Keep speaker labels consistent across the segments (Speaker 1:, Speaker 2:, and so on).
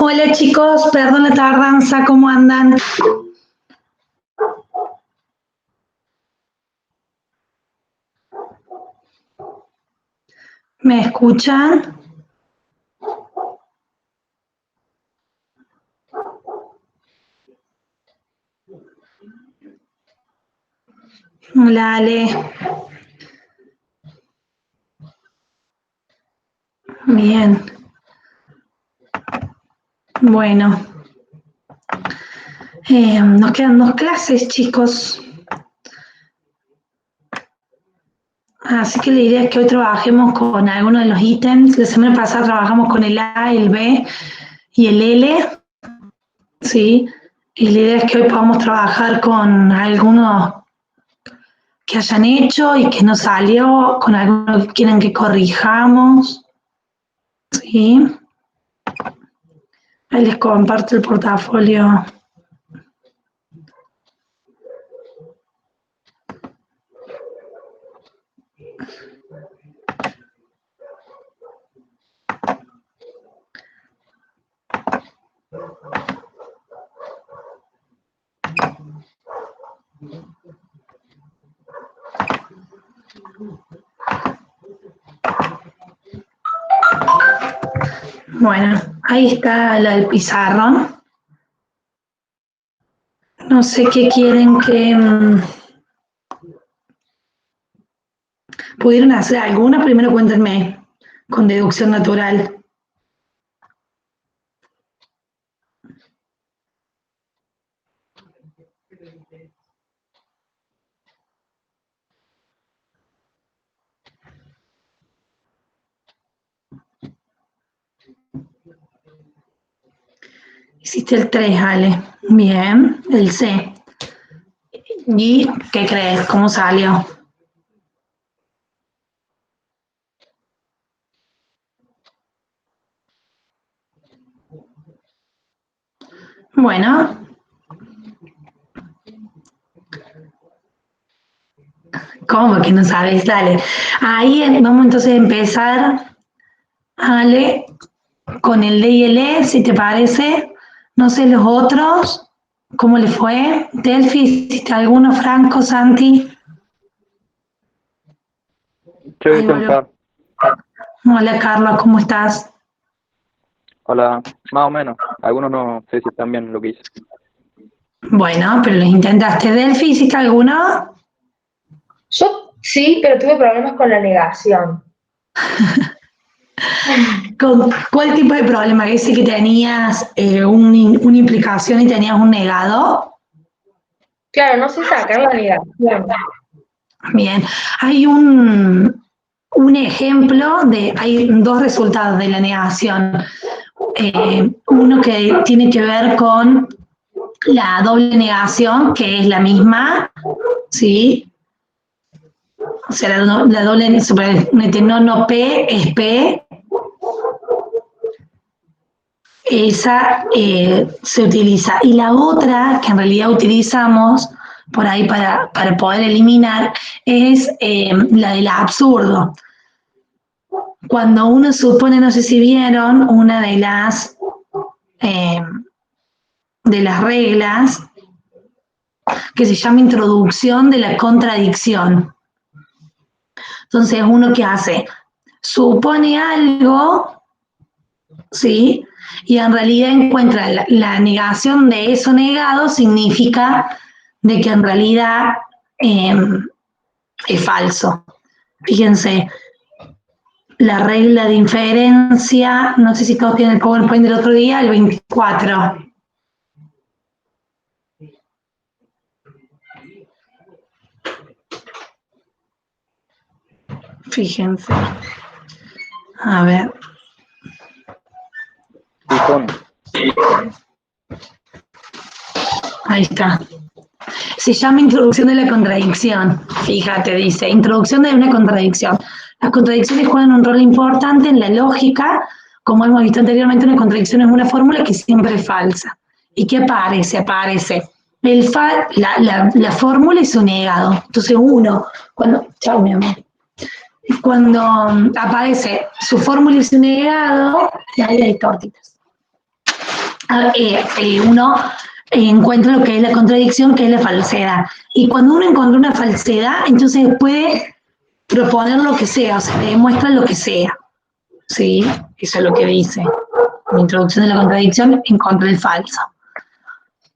Speaker 1: Hola chicos, perdón la tardanza, ¿cómo andan? ¿Me escuchan? Hola Ale. Bien. Bueno. Nos quedan 2 clases, chicos. Así que la idea es que hoy trabajemos con algunos de los ítems. La semana pasada trabajamos con el A, el B y el L. ¿Sí? Y la idea es que hoy podamos trabajar con algunos que hayan hecho y que no salió, con algunos que quieran que corrijamos. ¿Sí? Ahí les comparto el portafolio. Bueno, ahí está la del pizarrón. No sé qué quieren que... ¿Pudieron hacer alguna? Primero cuéntenme, con deducción natural. Hiciste el 3, Ale. Bien, el C. ¿Y qué crees? ¿Cómo salió? Bueno. ¿Cómo que no sabes? Dale. Ahí vamos entonces a empezar, Ale, con el D y el E, si te parece. No sé los otros, ¿cómo le fue? Delphi, ¿hiciste alguno? Franco, Santi.
Speaker 2: Yo
Speaker 1: Ahí
Speaker 2: hice un
Speaker 1: vuelvo.
Speaker 2: par.
Speaker 1: Hola Carlos, ¿cómo estás?
Speaker 2: Hola, más o menos. Algunos no sé si están bien lo que hice.
Speaker 1: Bueno, pero los intentaste. Delphi, ¿hiciste alguno?
Speaker 3: Yo sí, pero tuve problemas con la negación.
Speaker 1: ¿Con cuál tipo de problema? ¿Que sí que tenías una implicación y tenías un negado?
Speaker 3: Claro, no sé sacar la negación.
Speaker 1: Bien, hay un ejemplo de, hay 2 resultados de la negación. Uno que tiene que ver con la doble negación, que es la misma, ¿sí? O sea, la doble, suponete, no P es P, esa se utiliza. Y la otra que en realidad utilizamos por ahí para poder eliminar es la del absurdo. Cuando uno supone, no sé si vieron, una de las reglas que se llama introducción de la contradicción. Entonces, uno que hace, supone algo, ¿sí? Y en realidad encuentra la negación de eso negado, significa de que en realidad es falso. Fíjense, la regla de inferencia, no sé si todos tienen el PowerPoint del otro día, el 24. Fíjense. A ver.
Speaker 2: Sí, son.
Speaker 1: Ahí está. Se llama introducción de la contradicción. Fíjate, dice, introducción de una contradicción. Las contradicciones juegan un rol importante en la lógica. Como hemos visto anteriormente, una contradicción es una fórmula que siempre es falsa. ¿Y qué aparece? Aparece la fórmula y su negado. Entonces uno, chao mi amor, cuando aparece su fórmula y su negado, ahí hay tortitas. uno encuentra lo que es la contradicción, que es la falsedad. Y cuando uno encuentra una falsedad, entonces puede proponer lo que sea, o sea, demuestra lo que sea. ¿Sí? Eso es lo que dice. La introducción de la contradicción, encontré el falso.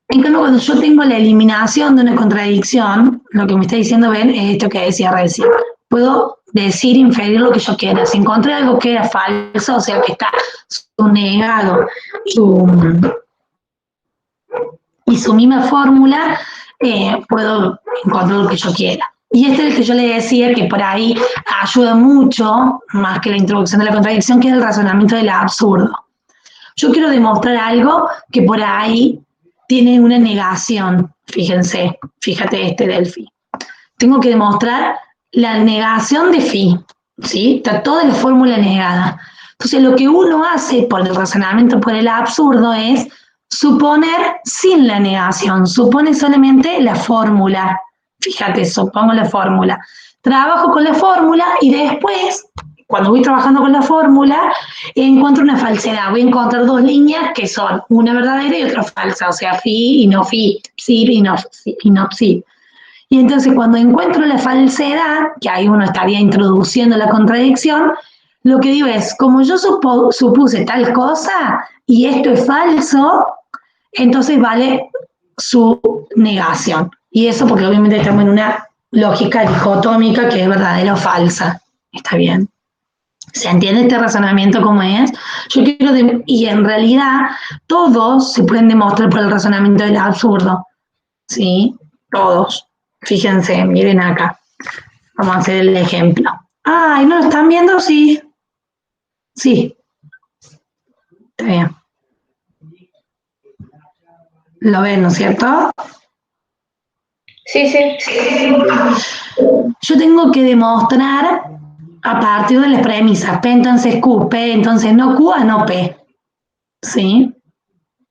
Speaker 1: En cambio, cuando yo tengo la eliminación de una contradicción, lo que me está diciendo Ben es esto que decía recién. Puedo decir, inferir lo que yo quiera. Si encontré algo que era falso, o sea, que está negado y su misma fórmula, puedo encontrar lo que yo quiera. Y este es el que yo le decía que por ahí ayuda mucho, más que la introducción de la contradicción, que es el razonamiento del absurdo. Yo quiero demostrar algo que por ahí tiene una negación. Fíjense, fíjate Delphi. Tengo que demostrar la negación de phi, ¿sí? Está toda la fórmula negada. Entonces, lo que uno hace por el razonamiento por el absurdo es suponer sin la negación, supone solamente la fórmula. Fíjate, supongo la fórmula. Trabajo con la fórmula y después, cuando voy trabajando con la fórmula, encuentro una falsedad. Voy a encontrar dos líneas que son una verdadera y otra falsa, o sea, phi y no phi, psi y no psi. Y entonces cuando encuentro la falsedad, que ahí uno estaría introduciendo la contradicción, lo que digo es, como yo supuse tal cosa y esto es falso, entonces vale su negación. Y eso porque obviamente estamos en una lógica dicotómica que es verdadera o falsa. ¿Está bien? ¿Se entiende este razonamiento cómo es? Yo quiero y en realidad todos se pueden demostrar por el razonamiento del absurdo. ¿Sí? Todos. Fíjense, miren acá. Vamos a hacer el ejemplo. Ay, ¿no lo están viendo? Sí. Sí. Está bien. ¿Lo ven, no es cierto?
Speaker 3: Sí, sí.
Speaker 1: Yo tengo que demostrar a partir de las premisas. P entonces Q, P entonces no Q a no P. ¿Sí?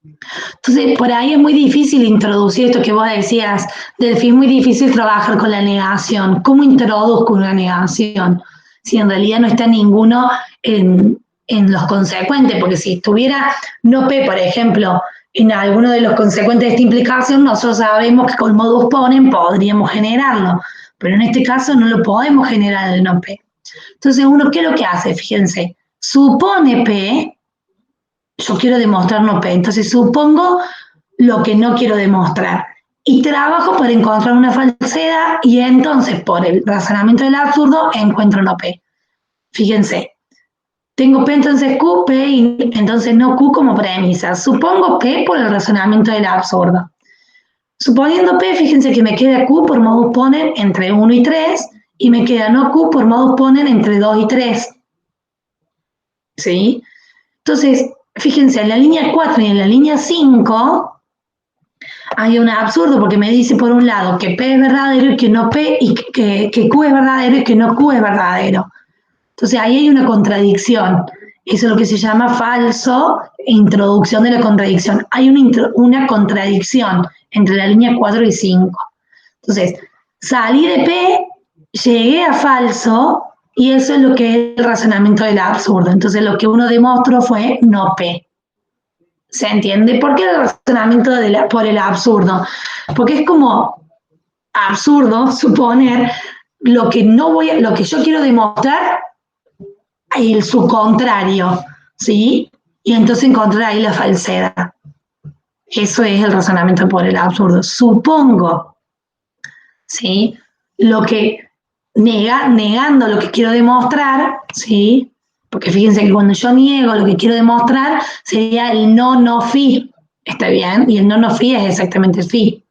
Speaker 1: Entonces, por ahí es muy difícil introducir esto que vos decías, Delphi, es muy difícil trabajar con la negación. ¿Cómo introduzco una negación? Si en realidad no está ninguno en los consecuentes, porque si estuviera no P, por ejemplo, en alguno de los consecuentes de esta implicación, nosotros sabemos que con modus ponens podríamos generarlo, pero en este caso no lo podemos generar el no P. Entonces, uno, ¿qué es lo que hace? Fíjense, supone P, yo quiero demostrar no P, entonces supongo lo que no quiero demostrar y trabajo para encontrar una falsedad y entonces por el razonamiento del absurdo encuentro no P. Fíjense, tengo P entonces Q, P y entonces no Q como premisa. Supongo P por el razonamiento del absurdo. Suponiendo P, fíjense que me queda Q por modus ponens entre 1 y 3 y me queda no Q por modus ponens entre 2 y 3. ¿Sí? Entonces, fíjense, en la línea 4 y en la línea 5 hay un absurdo porque me dice por un lado que P es verdadero y que no P, y que Q es verdadero y que no Q es verdadero. Entonces ahí hay una contradicción. Eso es lo que se llama falso introducción de la contradicción. Hay una contradicción entre la línea 4 y 5. Entonces, salí de P, llegué a falso, y eso es lo que es el razonamiento del absurdo. Entonces lo que uno demostró fue no P. ¿Se entiende? ¿Por qué el razonamiento por el absurdo? Porque es como absurdo suponer lo que yo quiero demostrar y su contrario, ¿sí? Y entonces encontrar ahí la falsedad. Eso es el razonamiento por el absurdo. Supongo, ¿sí? Lo que negando lo que quiero demostrar, ¿sí? Porque fíjense que cuando yo niego lo que quiero demostrar, sería el no phi. ¿Está bien? Y el no phi es exactamente phi.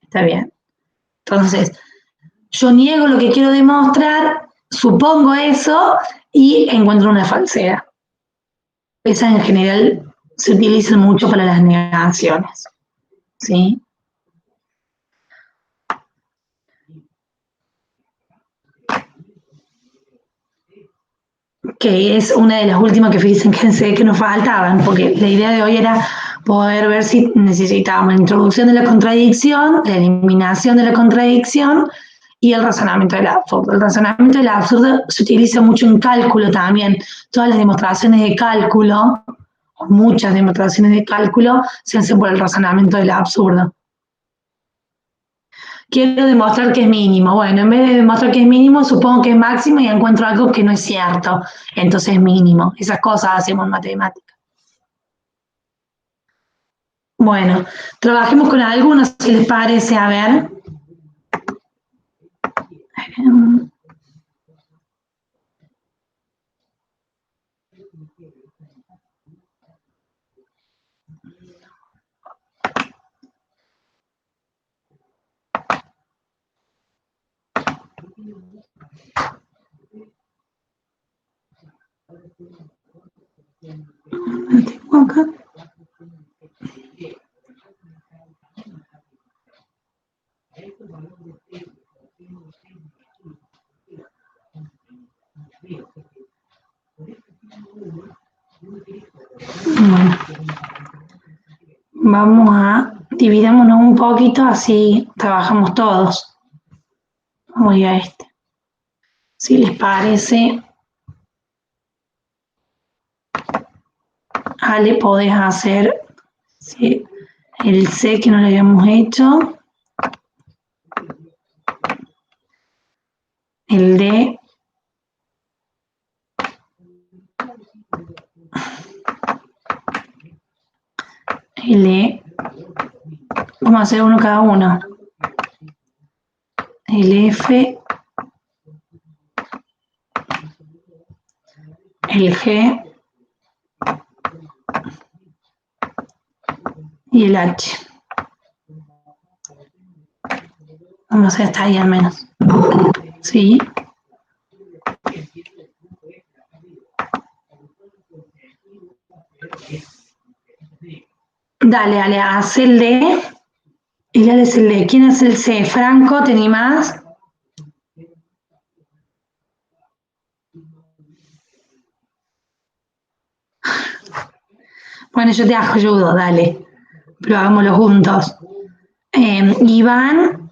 Speaker 1: ¿Está bien? Entonces, yo niego lo que quiero demostrar, supongo eso y encuentro una falsedad. Esa en general se utiliza mucho para las negaciones. ¿Sí? Que es una de las últimas que fíjense que nos faltaban, porque la idea de hoy era poder ver si necesitábamos la introducción de la contradicción, la eliminación de la contradicción y el razonamiento del absurdo. El razonamiento del absurdo se utiliza mucho en cálculo también. Todas las demostraciones de cálculo muchas demostraciones de cálculo se hacen por el razonamiento del absurdo. Quiero demostrar que es mínimo. Bueno, en vez de demostrar que es mínimo, supongo que es máximo y encuentro algo que no es cierto. Entonces es mínimo. Esas cosas hacemos en matemáticas. Bueno, trabajemos con algunos, si les parece, a ver. Lo tengo acá. Bueno, vamos a dividámonos un poquito, así trabajamos todos. Voy a este. Si les parece, Ale, podés hacer sí, el C que no lo habíamos hecho, el D, el E, vamos a hacer uno cada uno, el F, el G y el H. Vamos a hacer hasta ahí al menos. Sí. Dale, Ale, haz el D. Y Ale es el D. ¿Quién es el C? Franco, ¿te animás? Bueno, yo te ayudo, dale. Pero hagámoslo juntos. Iván.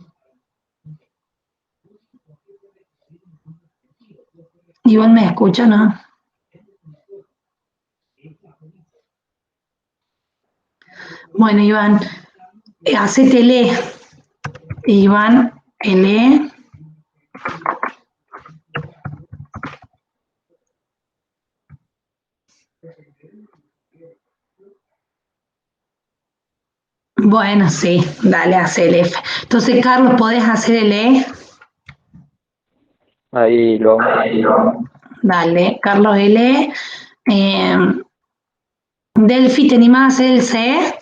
Speaker 1: Iván me escucha, ¿no? Bueno, Iván, hacete el E. Iván, el E. Bueno, sí, dale, haz el F. Entonces, Carlos, ¿podés hacer el E?
Speaker 2: Ahí lo...
Speaker 1: Dale, Carlos, el E. Delphi, ¿te animás a hacer el C?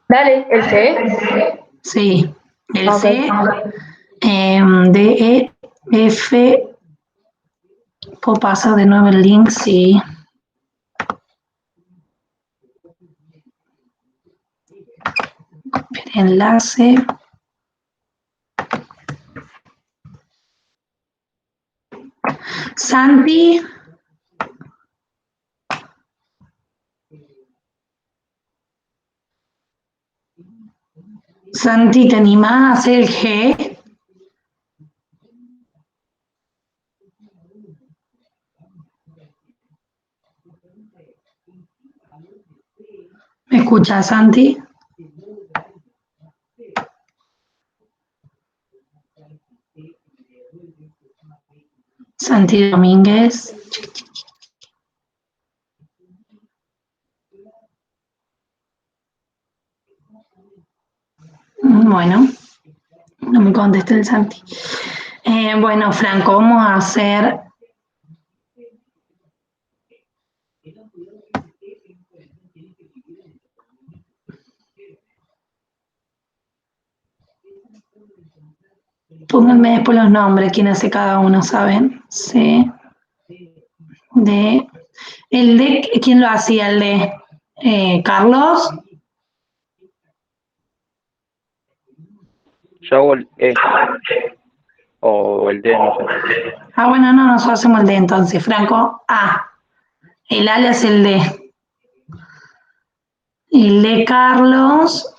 Speaker 3: Dale, el C.
Speaker 1: Sí, el
Speaker 3: Ok.
Speaker 1: C. D, E, F. ¿Puedo pasar de nuevo el link? Sí. Copiar enlace. Santi. Santi, ¿te animás a hacer el G? ¿Me escuchas, Santi? Santi Domínguez. Bueno, no me contesta el Santi. Bueno, Franco, vamos a hacer... Pónganme después los nombres, quién hace cada uno, ¿saben? C, D. El D, ¿quién lo hacía? El de Carlos.
Speaker 2: Yo hago el E. O el D, no sé.
Speaker 1: Ah, bueno, no, nosotros hacemos el D entonces. Franco, A. El Ale es el D. El de Carlos.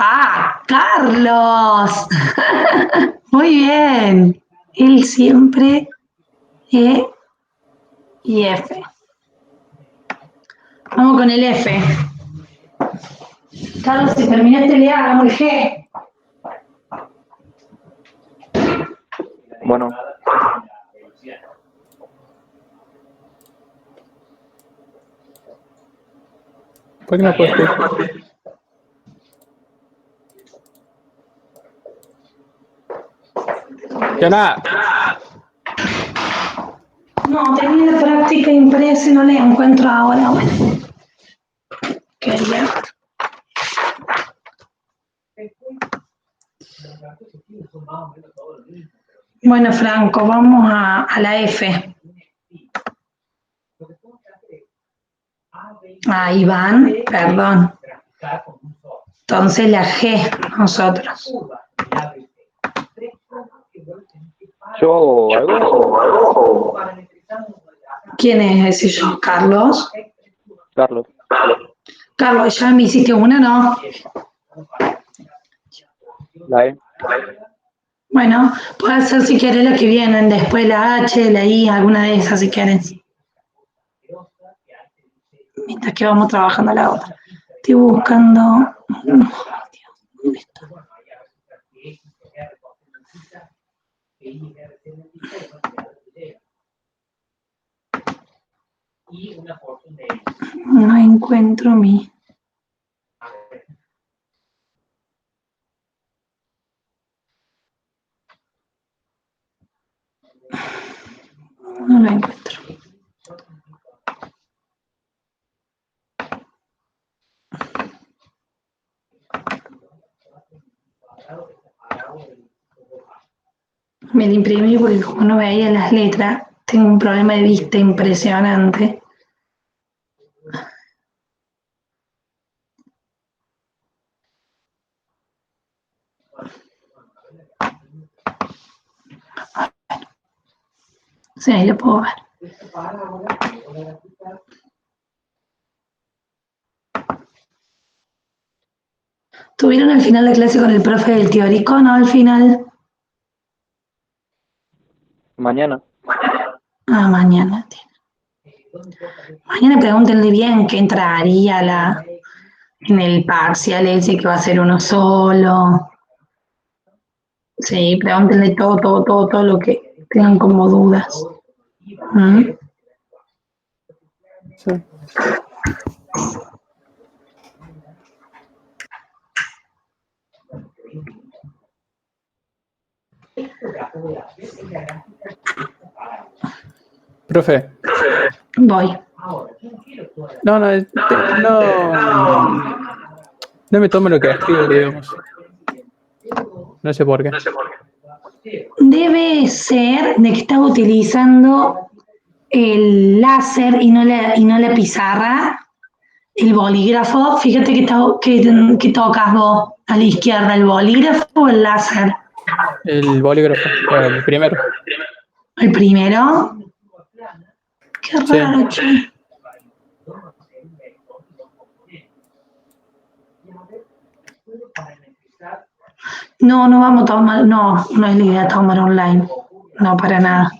Speaker 1: ¡Ah, Carlos! Muy bien. Él siempre E y F. Vamos con el F. Carlos, si terminaste el E, hagamos el G.
Speaker 2: Bueno,
Speaker 4: ¿Por qué no puedes escribir? ¡Yana!
Speaker 1: No, tenía la práctica impresa y no la encuentro ahora. Bueno. Quería. Bueno, Franco, vamos a la F. Ah, Iván, perdón. Entonces la G, nosotros.
Speaker 2: ¿yo hago algo?
Speaker 1: ¿Quién es ese yo? ¿Carlos?
Speaker 2: Carlos.
Speaker 1: Carlos, ya me hiciste una, ¿no?
Speaker 2: La E.
Speaker 1: Bueno, puede ser si querés la que vienen, después la H, la I, alguna de esas si querés. Mientras que vamos trabajando la otra. Estoy buscando. ¿Dónde está? No encuentro mi. No la encuentro. Me la imprimí porque como no veía las letras, tengo un problema de vista impresionante. Sí, ahí lo puedo ver. ¿Tuvieron al final de clase con el profe del teórico? ¿No? Al final.
Speaker 2: Mañana.
Speaker 1: Ah, mañana. Mañana pregúntenle bien qué entraría en el parcial ese que va a ser uno solo. Sí, pregúntenle todo lo que tengan como dudas. ¿Mm?
Speaker 4: Sí. Profe,
Speaker 1: Voy.
Speaker 4: no me tome lo que escribo, digamos. No sé por qué.
Speaker 1: Debe ser de que estaba utilizando el láser y no la pizarra, el bolígrafo. Fíjate que tocas vos a la izquierda, el bolígrafo o el láser.
Speaker 4: El bolígrafo, el primero.
Speaker 1: ¿El primero? Qué
Speaker 4: Sí.
Speaker 1: raro, che. No vamos a tomar, no es la idea tomar online, no para nada.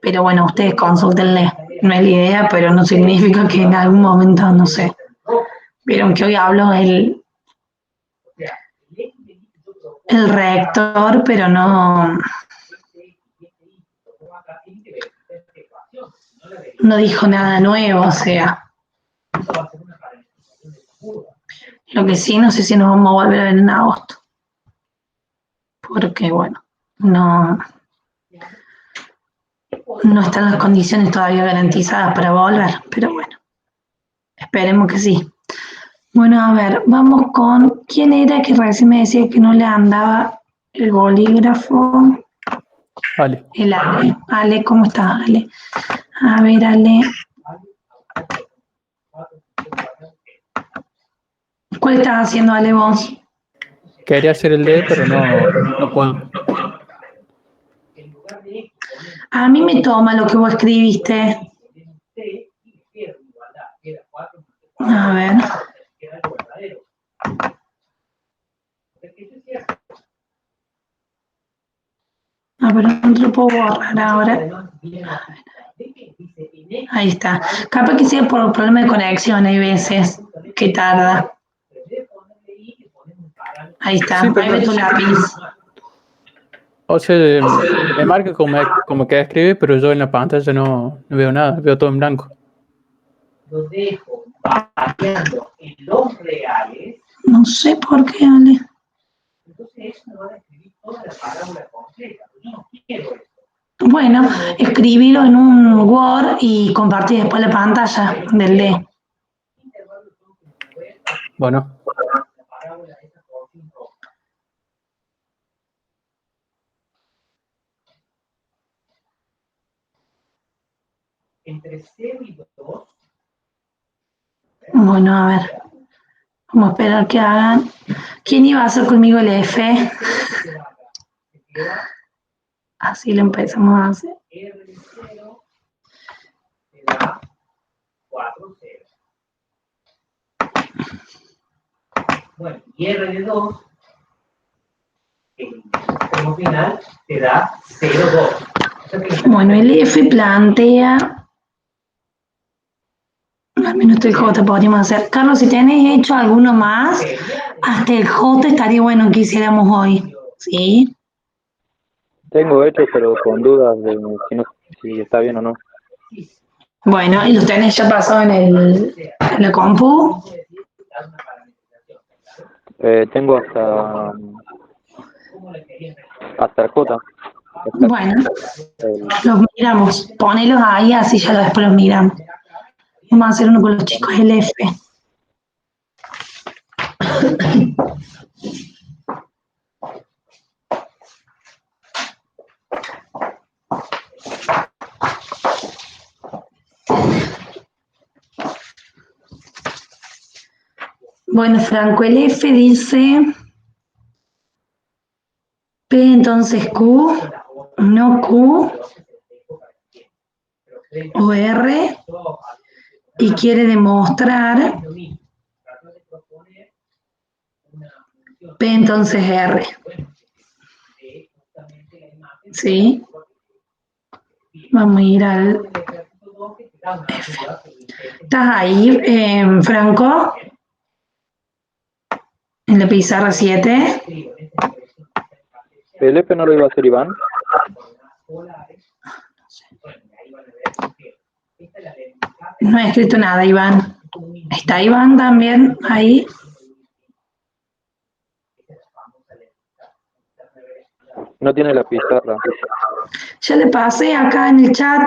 Speaker 1: Pero bueno, ustedes consúltenle, no es la idea, pero no significa que en algún momento, no sé. Vieron que hoy hablo el rector, pero no dijo nada nuevo, o sea. Lo que sí, no sé si nos vamos a volver a ver en agosto. Porque, bueno, no están las condiciones todavía garantizadas para volver, pero bueno, esperemos que sí. Bueno, a ver, vamos con, ¿quién era que recién me decía que no le andaba el bolígrafo?
Speaker 4: Vale.
Speaker 1: El Ale. Ale, ¿cómo estás, Ale? A ver, Ale. ¿Cuál estás haciendo, Ale, vos?
Speaker 4: Quería hacer el D, pero no puedo.
Speaker 1: A mí me toma lo que vos escribiste. A ver. pero no te lo puedo borrar ahora. Ahí está. Capaz que sea por problema de conexión, hay veces que tarda. Ahí está,
Speaker 4: Sí, pero
Speaker 1: ahí ve tu lápiz.
Speaker 4: o sea, me marca como que escribe, pero yo en la pantalla no veo nada, veo todo en blanco.
Speaker 5: Lo dejo variando en los reales.
Speaker 1: No sé por qué, Ale.
Speaker 5: Entonces eso me va a escribir toda la parábola completa. Yo no quiero eso.
Speaker 1: Bueno, escribilo en un Word y compartir después la pantalla del D.
Speaker 4: Bueno,
Speaker 5: La parábola esa por 5. Entre 0 y 2.
Speaker 1: Bueno, a ver. Vamos a esperar que hagan. ¿Quién iba a hacer conmigo el F? Así lo empezamos a hacer.
Speaker 5: R de 0 te da 4 ceros. Bueno, y R de 2, el extremo final, te da 0,2.
Speaker 1: Bueno, el F plantea. Al menos el J podríamos hacer. Carlos, si tenés hecho alguno más, hasta el J estaría bueno que hiciéramos hoy. ¿Sí?
Speaker 2: Tengo hecho, pero con dudas de si está bien o no.
Speaker 1: Bueno, ¿y los tenés ya pasado en la compu?
Speaker 2: Tengo hasta el J.
Speaker 1: Bueno,
Speaker 2: El-
Speaker 1: los miramos. Ponelos ahí, así ya después los miramos. Vamos a hacer uno con los chicos del F. Bueno, Franco, el F dice P, entonces Q, no Q, o R, y quiere demostrar P, entonces R. ¿Sí? Vamos a ir al F. ¿Estás ahí, Franco? En la pizarra 7.
Speaker 2: ¿El F no lo iba a hacer Iván?
Speaker 1: No he escrito nada, Iván. ¿Está Iván también ahí?
Speaker 2: No tiene la pizarra.
Speaker 1: Ya le pasé acá en el chat.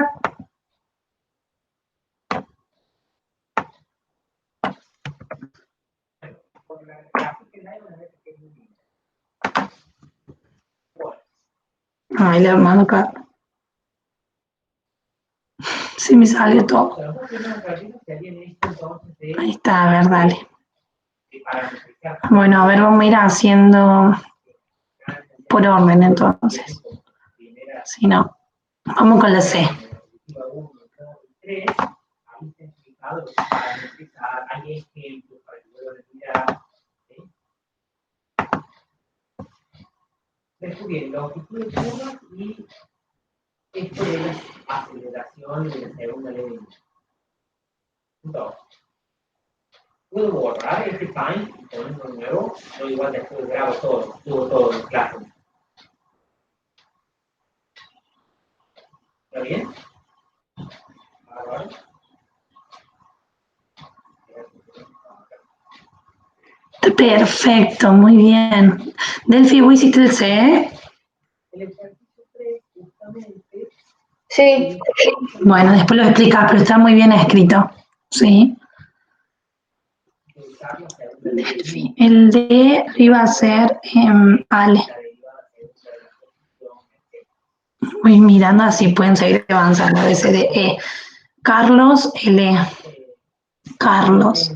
Speaker 1: Ay, le hermano acá. Sí, me salió todo. Ahí está, a ver, dale. Bueno, a ver, vamos a ir haciendo por orden entonces. Si no, vamos con la C.
Speaker 5: Descubrir longitud de curvas y esto es aceleración de la segunda ley de Newton. Entonces, puedo borrar este time y ponerlo de nuevo, no igual después grabo todo, subo todo en clase. ¿Está bien? Ahora.
Speaker 1: Perfecto, muy bien. Delphi, ¿vos hiciste el C?
Speaker 5: El ejercicio 3 justamente.
Speaker 3: Sí,
Speaker 1: Bueno, después lo explicas, pero está muy bien escrito. Sí. Delphi. El D iba a ser Ale. Voy mirando así pueden seguir avanzando. S, D, E. Carlos, L. Carlos.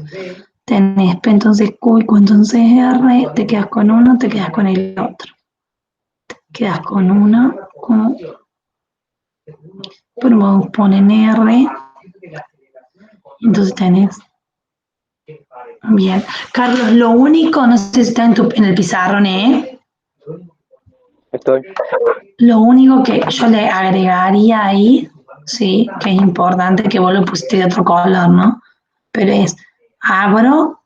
Speaker 1: Tenés P, entonces Q y Q, entonces R. Te quedas con uno, te quedas con el otro. Te quedas con uno, Q. Pero ponen R. Entonces tenés. Bien. Carlos, lo único, no sé si está en el pizarrón, ¿eh?
Speaker 2: estoy.
Speaker 1: Lo único que yo le agregaría ahí, sí, que es importante que vos lo pusiste de otro color, ¿no? Pero es abro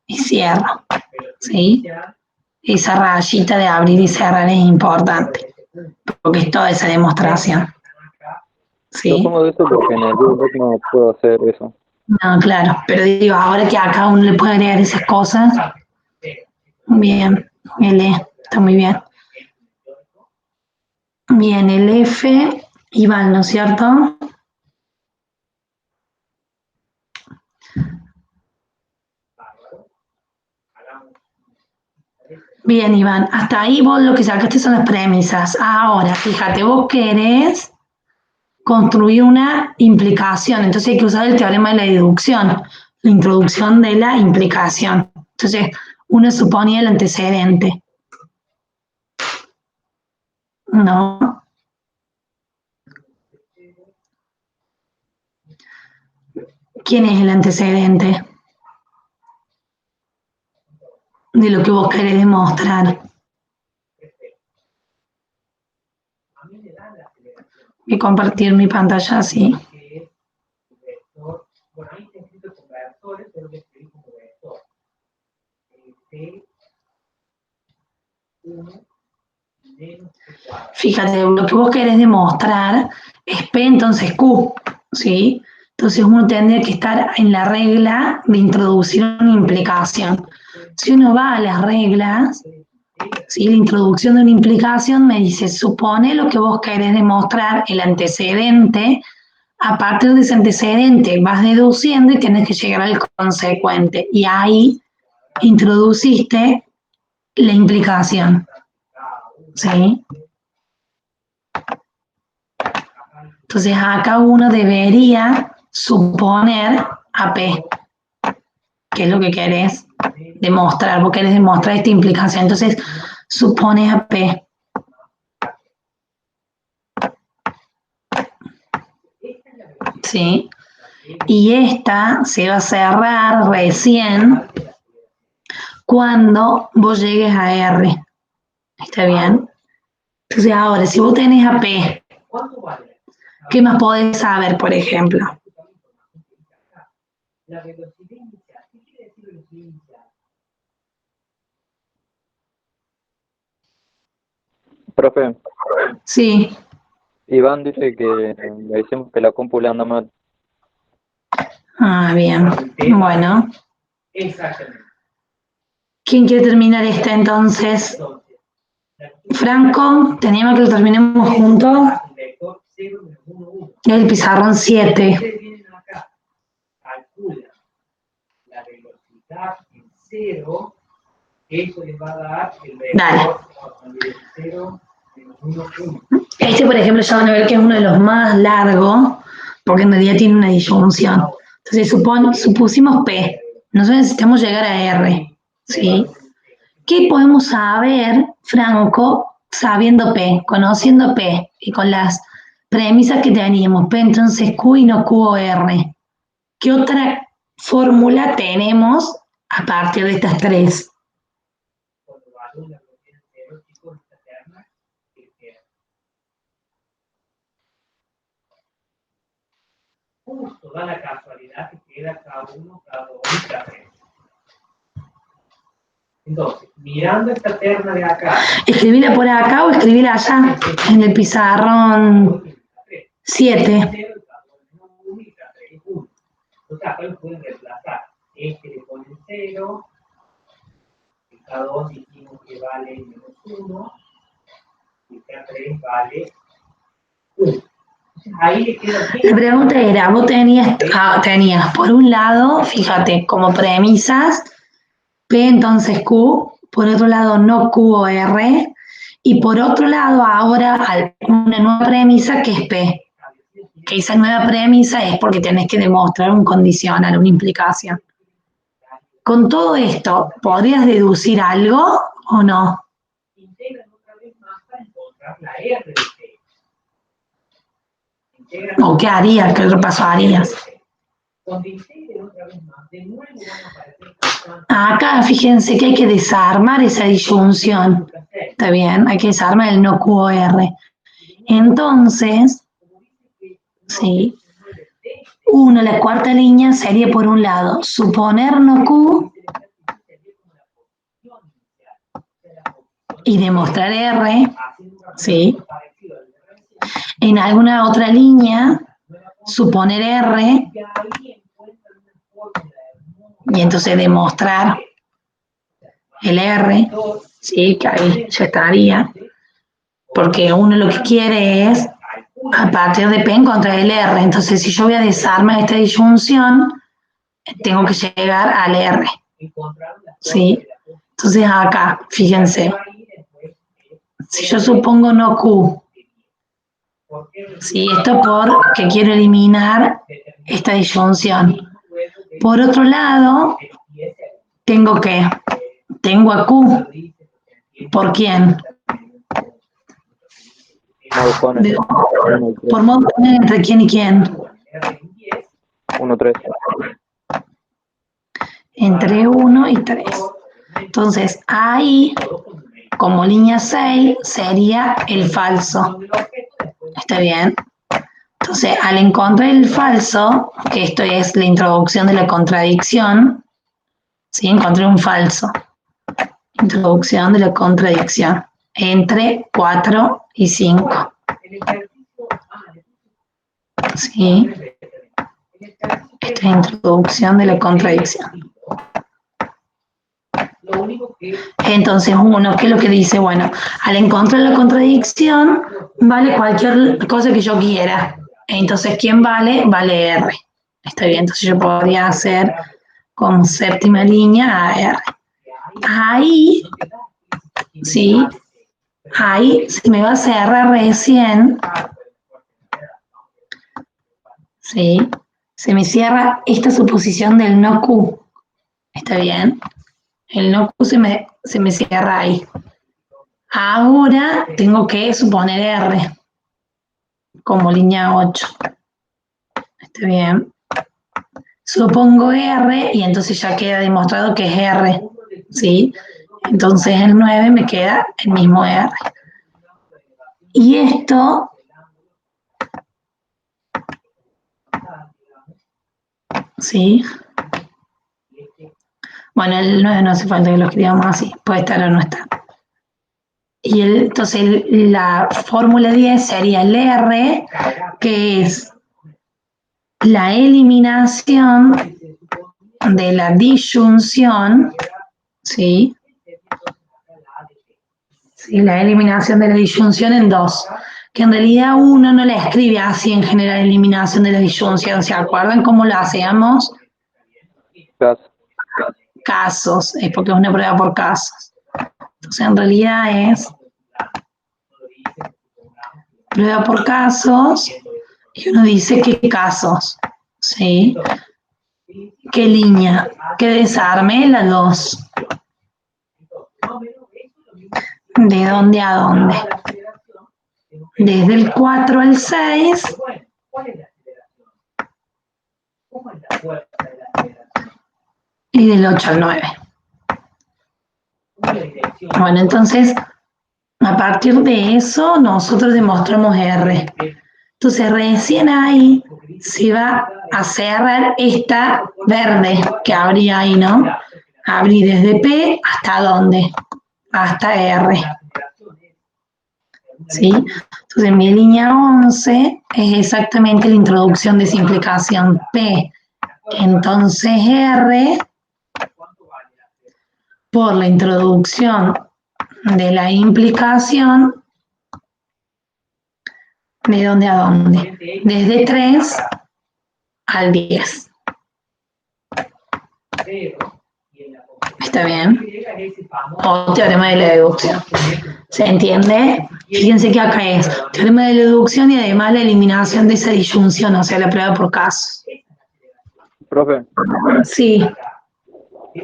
Speaker 1: y cierro, ¿sí? Esa rayita de abrir y cerrar es importante, porque es toda esa demostración,
Speaker 2: Lo
Speaker 1: ¿sí?
Speaker 2: pongo de eso porque en el Google Doc no puedo hacer eso.
Speaker 1: No, claro, pero digo, ahora que acá uno le puede agregar esas cosas, bien, está muy bien. Bien, el F, Iván, ¿no es cierto? Bien, Iván, hasta ahí vos lo que sacaste son las premisas. Ahora, fíjate, vos querés construir una implicación, entonces hay que usar el teorema de la deducción, la introducción de la implicación. Entonces, uno suponía el antecedente. ¿No? ¿Quién es el antecedente de lo que vos querés demostrar? Voy a compartir mi pantalla así.
Speaker 5: Bueno, ahí está escrito con vectores, pero que escribí como vector. T1 menos T4.
Speaker 1: Fíjate, lo que vos querés demostrar es P, entonces Q, ¿sí? Entonces uno tendría que estar en la regla de introducir una implicación. Si uno va a las reglas, ¿sí? La introducción de una implicación me dice, supone lo que vos querés demostrar, el antecedente. A partir de ese antecedente vas deduciendo y tienes que llegar al consecuente. Y ahí introduciste la implicación. ¿Sí? Entonces acá uno debería suponer a P, que es lo que querés demostrar. Vos querés demostrar esta implicación. Entonces supone a P. ¿Sí? Y esta se va a cerrar recién cuando vos llegues a R. ¿Está bien? Entonces ahora, si vos tenés a P, ¿qué más podés saber, por ejemplo?
Speaker 5: La velocidad inicial. ¿Qué quiere decir velocidad inicial?
Speaker 2: Profe,
Speaker 1: Sí.
Speaker 2: Iván dice que le decimos que la compu le anda mal.
Speaker 1: Ah, bien. Bueno.
Speaker 5: Exactamente.
Speaker 1: ¿Quién quiere terminar esta entonces? Franco, teníamos que lo terminemos juntos.
Speaker 5: Vector 0 menos 1, 1.
Speaker 1: El pizarrón 7.
Speaker 5: Ustedes vienen acá, calculan la velocidad en 0, eso les va a dar el vector 0 menos 1, 1.
Speaker 1: Este, por ejemplo, ya van a ver que es uno de los más largos, porque en realidad tiene una disyunción. Entonces, supusimos P. Nosotros necesitamos llegar a R. ¿Sí? ¿Qué podemos saber, Franco, sabiendo P, conociendo P y con las premisas que teníamos? P, entonces Q y no Q o R. ¿Qué otra fórmula tenemos a partir de estas tres?
Speaker 5: Cuando valoro la velocidad en 0, chicos, esta terna, justo da la casualidad que queda K1, K2 y K3. Entonces, mirando esta terna de acá.
Speaker 1: ¿Escribirla por acá o escribirla allá? En el pizarrón 7.
Speaker 5: Entonces, acá lo pueden reemplazar. Este le ponen 0. El K2 dijimos que vale menos 1. Y el K3 vale 1. Ahí le queda bien.
Speaker 1: La pregunta era, vos tenías por un lado, fíjate, como premisas, P entonces Q, por otro lado no Q o R, y por otro lado ahora una nueva premisa que es P. Que esa nueva premisa es porque tenés que demostrar un condicional, una implicación. Con todo esto, ¿podrías deducir algo o no?
Speaker 5: Integran otra vez más para encontrar la R de T.
Speaker 1: ¿O qué harías? ¿Qué otro paso harías?
Speaker 5: Cuando integren otra vez más, de nuevo van a aparecer constantes.
Speaker 1: Acá fíjense que hay que desarmar esa disyunción. Está bien, hay que desarmar el no Q o R. Entonces, sí, 1, la cuarta línea sería por un lado, suponer no Q y demostrar R, ¿sí? En alguna otra línea, suponer R y entonces demostrar el R, ¿sí? Que ahí ya estaría, porque uno lo que quiere es, a partir de P, encontrar el R. Entonces, si yo voy a desarmar esta disyunción, tengo que llegar al R, ¿sí? Entonces acá, fíjense, si yo supongo no Q, ¿sí? Esto porque quiero eliminar esta disyunción. Por otro lado, tengo a Q. ¿Por quién?
Speaker 2: Modo Juan,
Speaker 1: De-
Speaker 2: 1 y 3.
Speaker 1: por modo entre quién y quién.
Speaker 2: 1, 3.
Speaker 1: Entre 1 y 3. Entonces, ahí, como línea 6, sería el falso. ¿Está bien? Entonces, al encontrar el falso, que esto es la introducción de la contradicción, ¿sí? Encontré un falso. Introducción de la contradicción. Entre 4 y 5. ¿Sí? Esta es la introducción de la contradicción. Entonces uno, ¿qué es lo que dice? Bueno, al encontrar la contradicción, vale cualquier cosa que yo quiera. Entonces, ¿quién vale? Vale R. Está bien, entonces yo podría hacer como séptima línea a R. Ahí, sí, ahí se me va a cerrar recién, sí, se me cierra esta suposición del no Q. ¿Está bien? El no Q se me cierra ahí. Ahora tengo que suponer R como línea 8. ¿Está bien? Supongo R y entonces ya queda demostrado que es R. ¿Sí? Entonces el 9 me queda el mismo R. Y esto, ¿sí? Bueno, el 9 no hace falta que lo escribamos así, puede estar o no estar. Y entonces la fórmula 10 sería el R, que es la eliminación de la disyunción, ¿sí? Sí, la eliminación de la disyunción en 2, que en realidad uno no la escribe así en general, eliminación de la disyunción. ¿Se acuerdan cómo lo hacíamos? Casos, es porque es una prueba por casos. Entonces en realidad es prueba por casos y uno dice qué casos, ¿sí? ¿Qué línea? ¿Qué desarme? La 2. ¿De dónde a dónde? Desde el 4 al 6 y del 8 al 9. Bueno, entonces, a partir de eso, nosotros demostramos R. Entonces, recién ahí se va a cerrar esta verde que habría ahí, ¿no? Abrí desde P hasta ¿dónde? Hasta R. ¿Sí? Entonces, mi línea 11 es exactamente la introducción de simplificación P. Entonces, R por la introducción de la implicación, ¿de dónde a dónde? Desde 3 al 10. ¿Está bien? O teorema de la deducción. ¿Se entiende? Fíjense que acá es teorema de la deducción y además la eliminación de esa disyunción, o sea, la prueba por casos.
Speaker 2: Profe,
Speaker 1: Sí,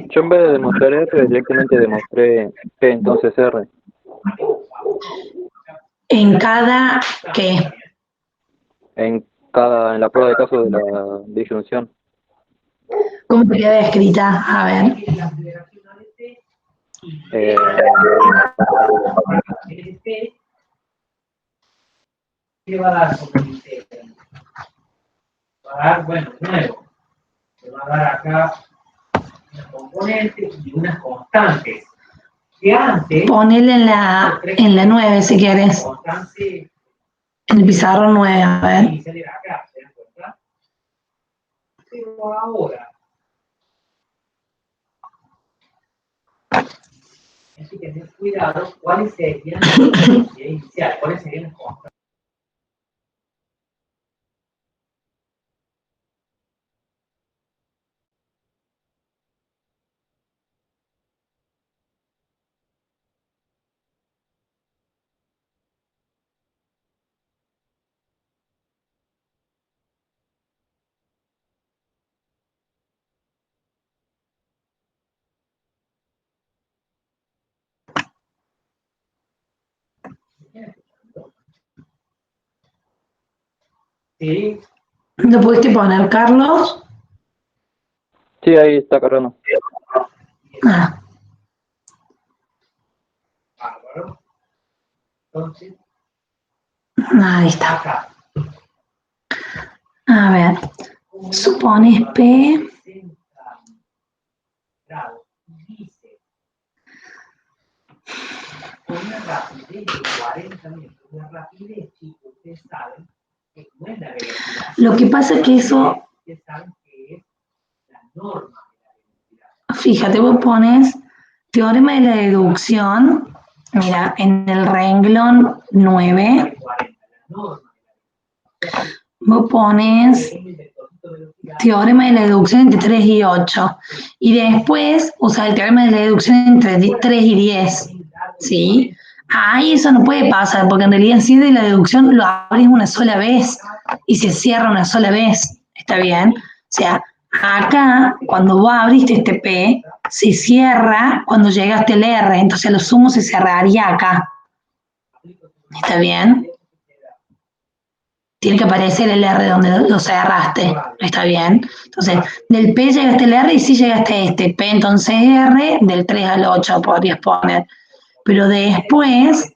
Speaker 2: yo en vez de demostrar R, directamente demostré P, entonces R.
Speaker 1: en cada que
Speaker 2: En la prueba de caso de la disyunción.
Speaker 1: ¿cómo queda escrita? A ver.
Speaker 5: P, ¿qué va a dar como integral? Va a dar, bueno, de nuevo, se va a dar acá una componente y unas constantes. Que antes,
Speaker 1: Ponele en la 9 si quieres.
Speaker 5: constante
Speaker 1: En el pizarrón 9, a ver.
Speaker 5: inicial era acá, ¿se dan cuenta? Pero ahora, hay que tener cuidado cuáles serían las constantes iniciales, cuáles serían las constantes. Sí,
Speaker 1: ¿Lo pudiste poner, Carlos?
Speaker 2: Sí, ahí está cargando.
Speaker 1: Ah,
Speaker 5: bárbaro. Entonces,
Speaker 1: ahí está.
Speaker 5: acá.
Speaker 1: A ver, supones P.
Speaker 5: 60 grados. Dice, con una rapidez de 40 metros, una rapidez, chicos, ustedes saben que no es la velocidad.
Speaker 1: Lo que pasa es que eso,
Speaker 5: Ustedes saben que es la norma de la velocidad.
Speaker 1: fíjate, vos pones teorema de la deducción, mira, en el renglón 9,
Speaker 5: 40, la norma de la velocidad.
Speaker 1: vos pones
Speaker 5: El vectorcito de velocidad
Speaker 1: teorema de la deducción entre 3 y 8. Y después usa el teorema de la deducción entre 3 y 10. ¿Sí? Ahí eso no puede pasar, porque en realidad si es de la deducción lo abrís una sola vez y se cierra una sola vez. ¿Está bien? O sea, acá, cuando vos abriste este P, se cierra cuando llegaste al R, entonces lo sumo se cerraría acá. ¿Está bien? Tiene que aparecer el R donde lo cerraste. ¿Está bien? Entonces, del P llegaste al R y sí llegaste a este. P entonces R, del 3 al 8 podrías poner. Pero después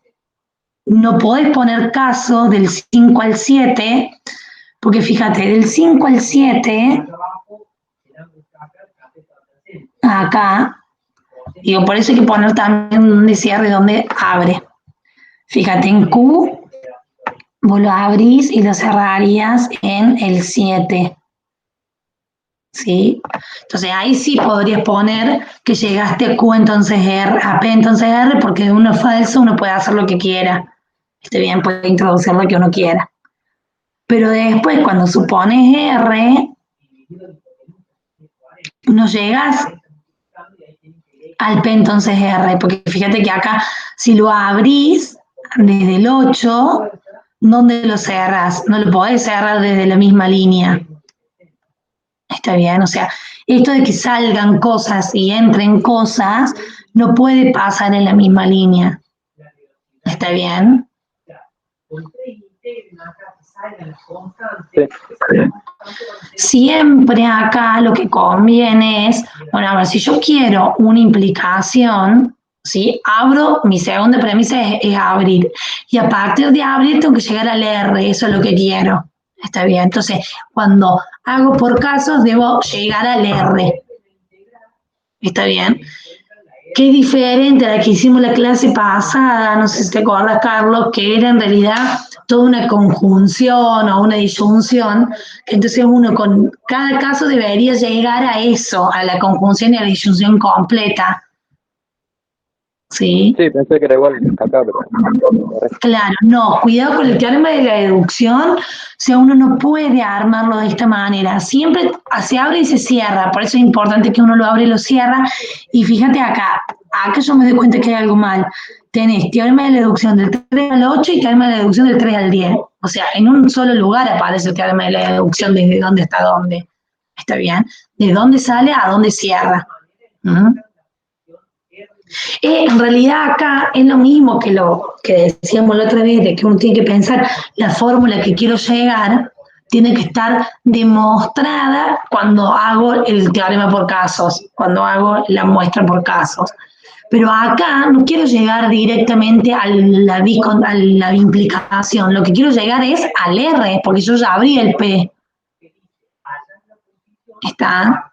Speaker 1: no podés poner caso del 5 al 7, porque fíjate, del 5 al 7, acá, digo, por eso hay que poner también un cierre donde abre. Fíjate, en Q, vos lo abrís y lo cerrarías en el 7. ¿Sí? Entonces ahí sí podrías poner que llegaste a Q entonces R, a P entonces R, porque de uno falso uno puede hacer lo que quiera. Esté bien, puede introducir lo que uno quiera. Pero después, cuando supones R, no llegas al P entonces R, porque fíjate que acá, si lo abrís desde el 8, ¿dónde lo cerras? No lo podés cerrar desde la misma línea. Está bien, o sea, esto de que salgan cosas y entren cosas no puede pasar en la misma línea. ¿Está bien? Siempre acá lo que conviene es, bueno, a ver, si yo quiero una implicación, ¿sí? Abro, mi segunda premisa es abrir. Y a partir de abrir tengo que llegar al R, eso es lo que quiero. Está bien, entonces cuando hago por casos debo llegar al R. ¿Está bien? Que es diferente a la que hicimos la clase pasada, no sé si te acuerdas, Carlos, que era en realidad toda una conjunción o una disyunción, que entonces uno con cada caso debería llegar a eso, a la conjunción y a la disyunción completa. ¿Sí?
Speaker 2: Sí, pensé que era igual acá, pero...
Speaker 1: Claro, no, cuidado con el teorema de la deducción, o sea, uno no puede armarlo de esta manera, siempre se abre y se cierra, por eso es importante que uno lo abre y lo cierra, y fíjate acá yo me doy cuenta que hay algo mal, tenés teorema de la deducción del 3 al 8 y teorema de la deducción del 3 al 10, o sea, en un solo lugar aparece el teorema de la deducción desde dónde hasta dónde, ¿está bien? De dónde sale a dónde cierra. En realidad acá es lo mismo que lo que decíamos la otra vez, de que uno tiene que pensar la fórmula que quiero llegar, tiene que estar demostrada cuando hago el teorema por casos, cuando hago la muestra por casos. Pero acá no quiero llegar directamente a la implicación. Lo que quiero llegar es al R, porque yo ya abrí el P. ¿Está?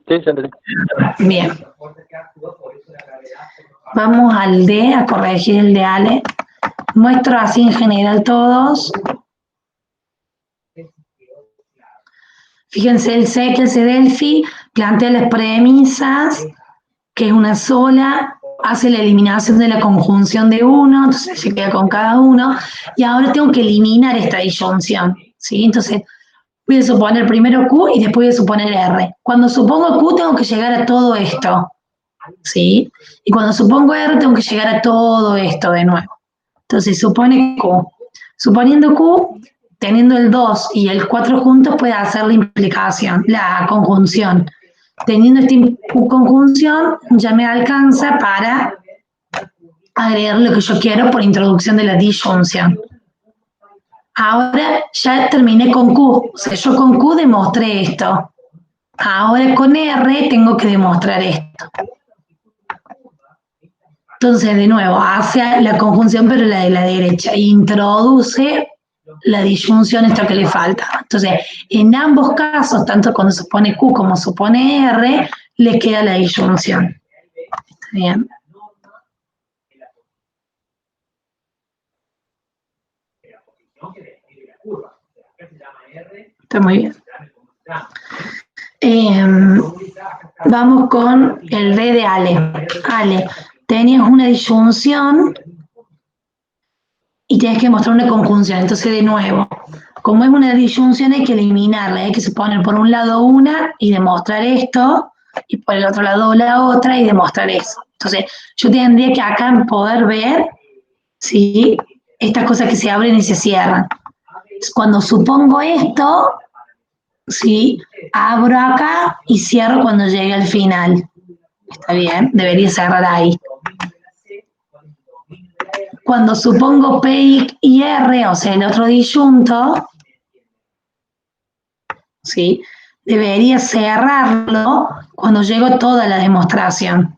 Speaker 2: Sí, ya entendí.
Speaker 1: Bien. Vamos al D, a corregir el de Ale. Muestro así en general todos. Fíjense, el C, que el C Delphi plantea las premisas, que es una sola, hace la eliminación de la conjunción de uno, entonces se queda con cada uno, y ahora tengo que eliminar esta disyunción, ¿sí? Entonces, voy a suponer primero Q y después voy a suponer R. Cuando supongo Q tengo que llegar a todo esto, ¿sí? Y cuando supongo R tengo que llegar a todo esto de nuevo. Entonces, supone Q. Suponiendo Q, teniendo el 2 y el 4 juntos, puede hacer la implicación, la conjunción. Teniendo esta conjunción, ya me alcanza para agregar lo que yo quiero por introducción de la disyunción. Ahora ya terminé con Q. O sea, yo con Q demostré esto. Ahora con R tengo que demostrar esto. Entonces, de nuevo, hace la conjunción, pero la de la derecha. Introduce la disyunción, esto que le falta. Entonces, en ambos casos, tanto cuando supone Q como supone R, le queda la disyunción. ¿Está bien? Está muy bien. Vamos con el D de Ale. Ale, tenías una disyunción y tienes que mostrar una conjunción. Entonces, de nuevo, como es una disyunción hay que eliminarla. Hay que suponer por un lado una y demostrar esto, y por el otro lado la otra y demostrar eso. Entonces, yo tendría que acá poder ver, ¿sí?, estas cosas que se abren y se cierran. Cuando supongo esto, ¿sí?, abro acá y cierro cuando llegue al final. ¿Está bien? Debería cerrar ahí. Cuando supongo P y R, o sea, el otro disyunto, ¿sí?, debería cerrarlo cuando llego toda la demostración.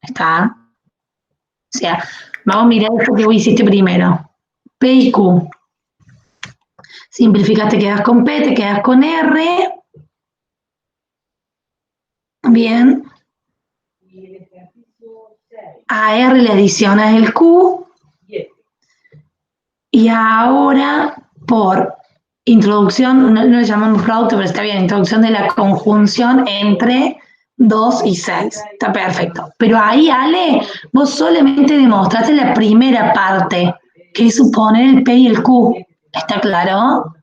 Speaker 1: ¿Está? O sea, vamos a mirar esto que vos hiciste primero. P y Q. Simplificas, te quedas con P, te quedas con R. Bien. A R le adicionas el Q. Y ahora, por introducción, no le llamamos producto, pero está bien, introducción de la conjunción entre 2 y 6. Está perfecto. Pero ahí, Ale, vos solamente demostraste la primera parte, que es suponer el P y el Q. ¿Está claro?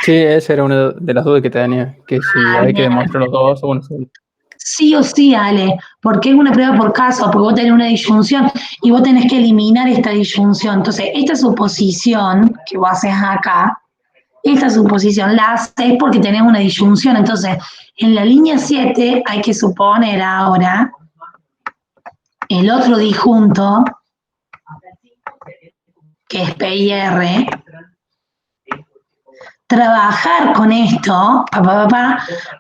Speaker 4: Sí, esa era una de las dudas que tenía, que si hay que demostrar los dos o uno solo.
Speaker 1: Sí o sí, Ale, porque es una prueba por caso, porque vos tenés una disyunción y vos tenés que eliminar esta disyunción. Entonces, esta suposición que vos haces acá, esta suposición la haces porque tenés una disyunción. Entonces, en la línea 7 hay que suponer ahora el otro disjunto, que es P y R, trabajar con esto,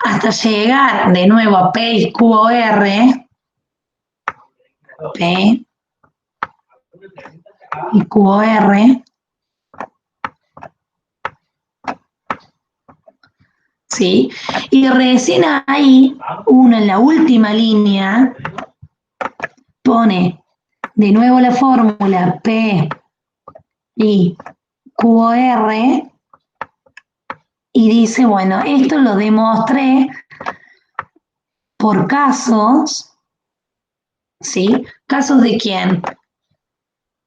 Speaker 1: hasta llegar de nuevo a P y Q o R, P y Q o R, ¿sí? Y recién ahí, uno en la última línea pone de nuevo la fórmula P y Q o R y dice, bueno, esto lo demostré por casos, ¿sí? ¿Casos de quién?